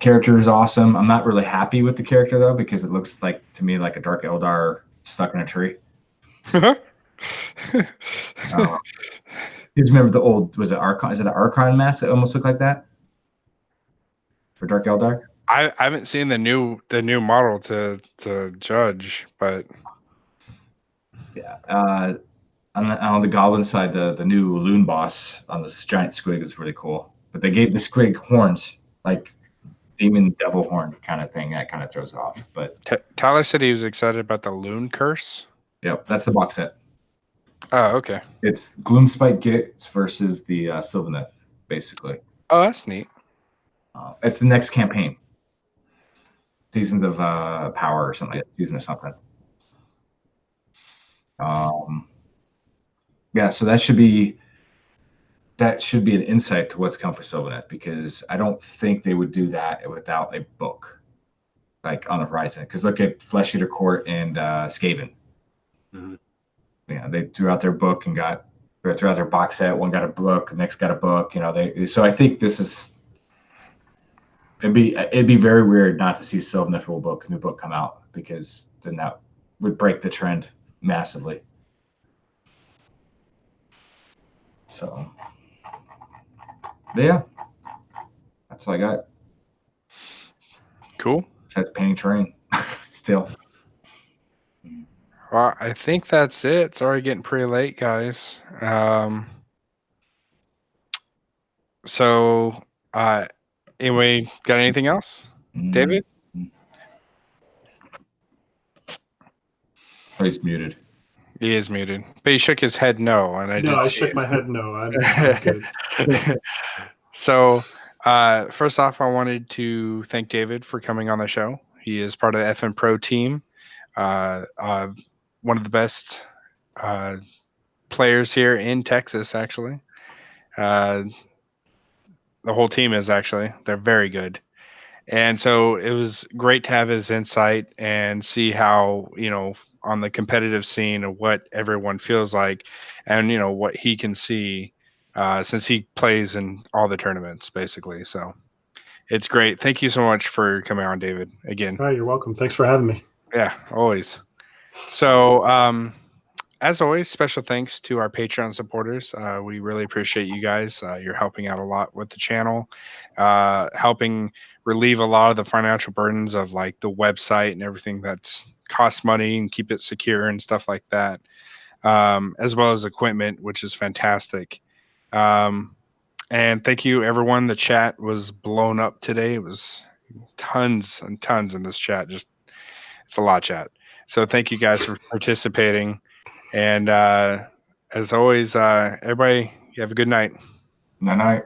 character is awesome. I'm not really happy with the character though because it looks like to me like a Dark Eldar stuck in a tree. You remember the old, was it Archon? Is it an Archon mask that almost looked like that for Dark Eldar? I haven't seen the new model to judge, but yeah. On the Goblin side, the new Loon boss on this giant squig is really cool. But they gave the squig horns, like demon devil horn kind of thing. That kind of throws it off. But Tyler said he was excited about the Loon Curse. Yep, that's the box set. Oh, okay. It's Gloomspite Gits versus the Sylvaneth, basically. Oh, that's neat. It's the next campaign. Seasons of Power or something like that. Season of something. Yeah, so that should be an insight to what's come for Sylvanet, because I don't think they would do that without a book like on the horizon. Because look at Flesh Eater Court and Skaven. Mhm. Yeah, they threw out their book and threw out their box set. One got a book, the next got a book. So I think this is it'd be very weird not to see a Sylvanet new book come out, because then that would break the trend massively. So, but yeah, that's all I got. Cool. Besides painting terrain, still. Well, I think that's it. It's already getting pretty late, guys. So, anyway, got anything else, David? Oh, he's muted. He is muted, but he shook his head no, and I shook my head no. I'm good. So, first off, I wanted to thank David for coming on the show. He is part of the FNPro team, one of the best players here in Texas, actually. The whole team is actually. They're very good. And so it was great to have his insight and see how, on the competitive scene of what everyone feels like and, what he can see since he plays in all the tournaments, basically. So it's great. Thank you so much for coming on, David, again. Oh, you're welcome. Thanks for having me. Yeah, always. So, as always, special thanks to our Patreon supporters. We really appreciate you guys. You're helping out a lot with the channel, helping relieve a lot of the financial burdens of like the website and everything that's costs money and keep it secure and stuff like that, as well as equipment, which is fantastic. And thank you, everyone. The chat was blown up today. It was tons and tons in this chat. It's a lot, chat. So thank you guys for participating. And as always, everybody, you have a good night. Night night.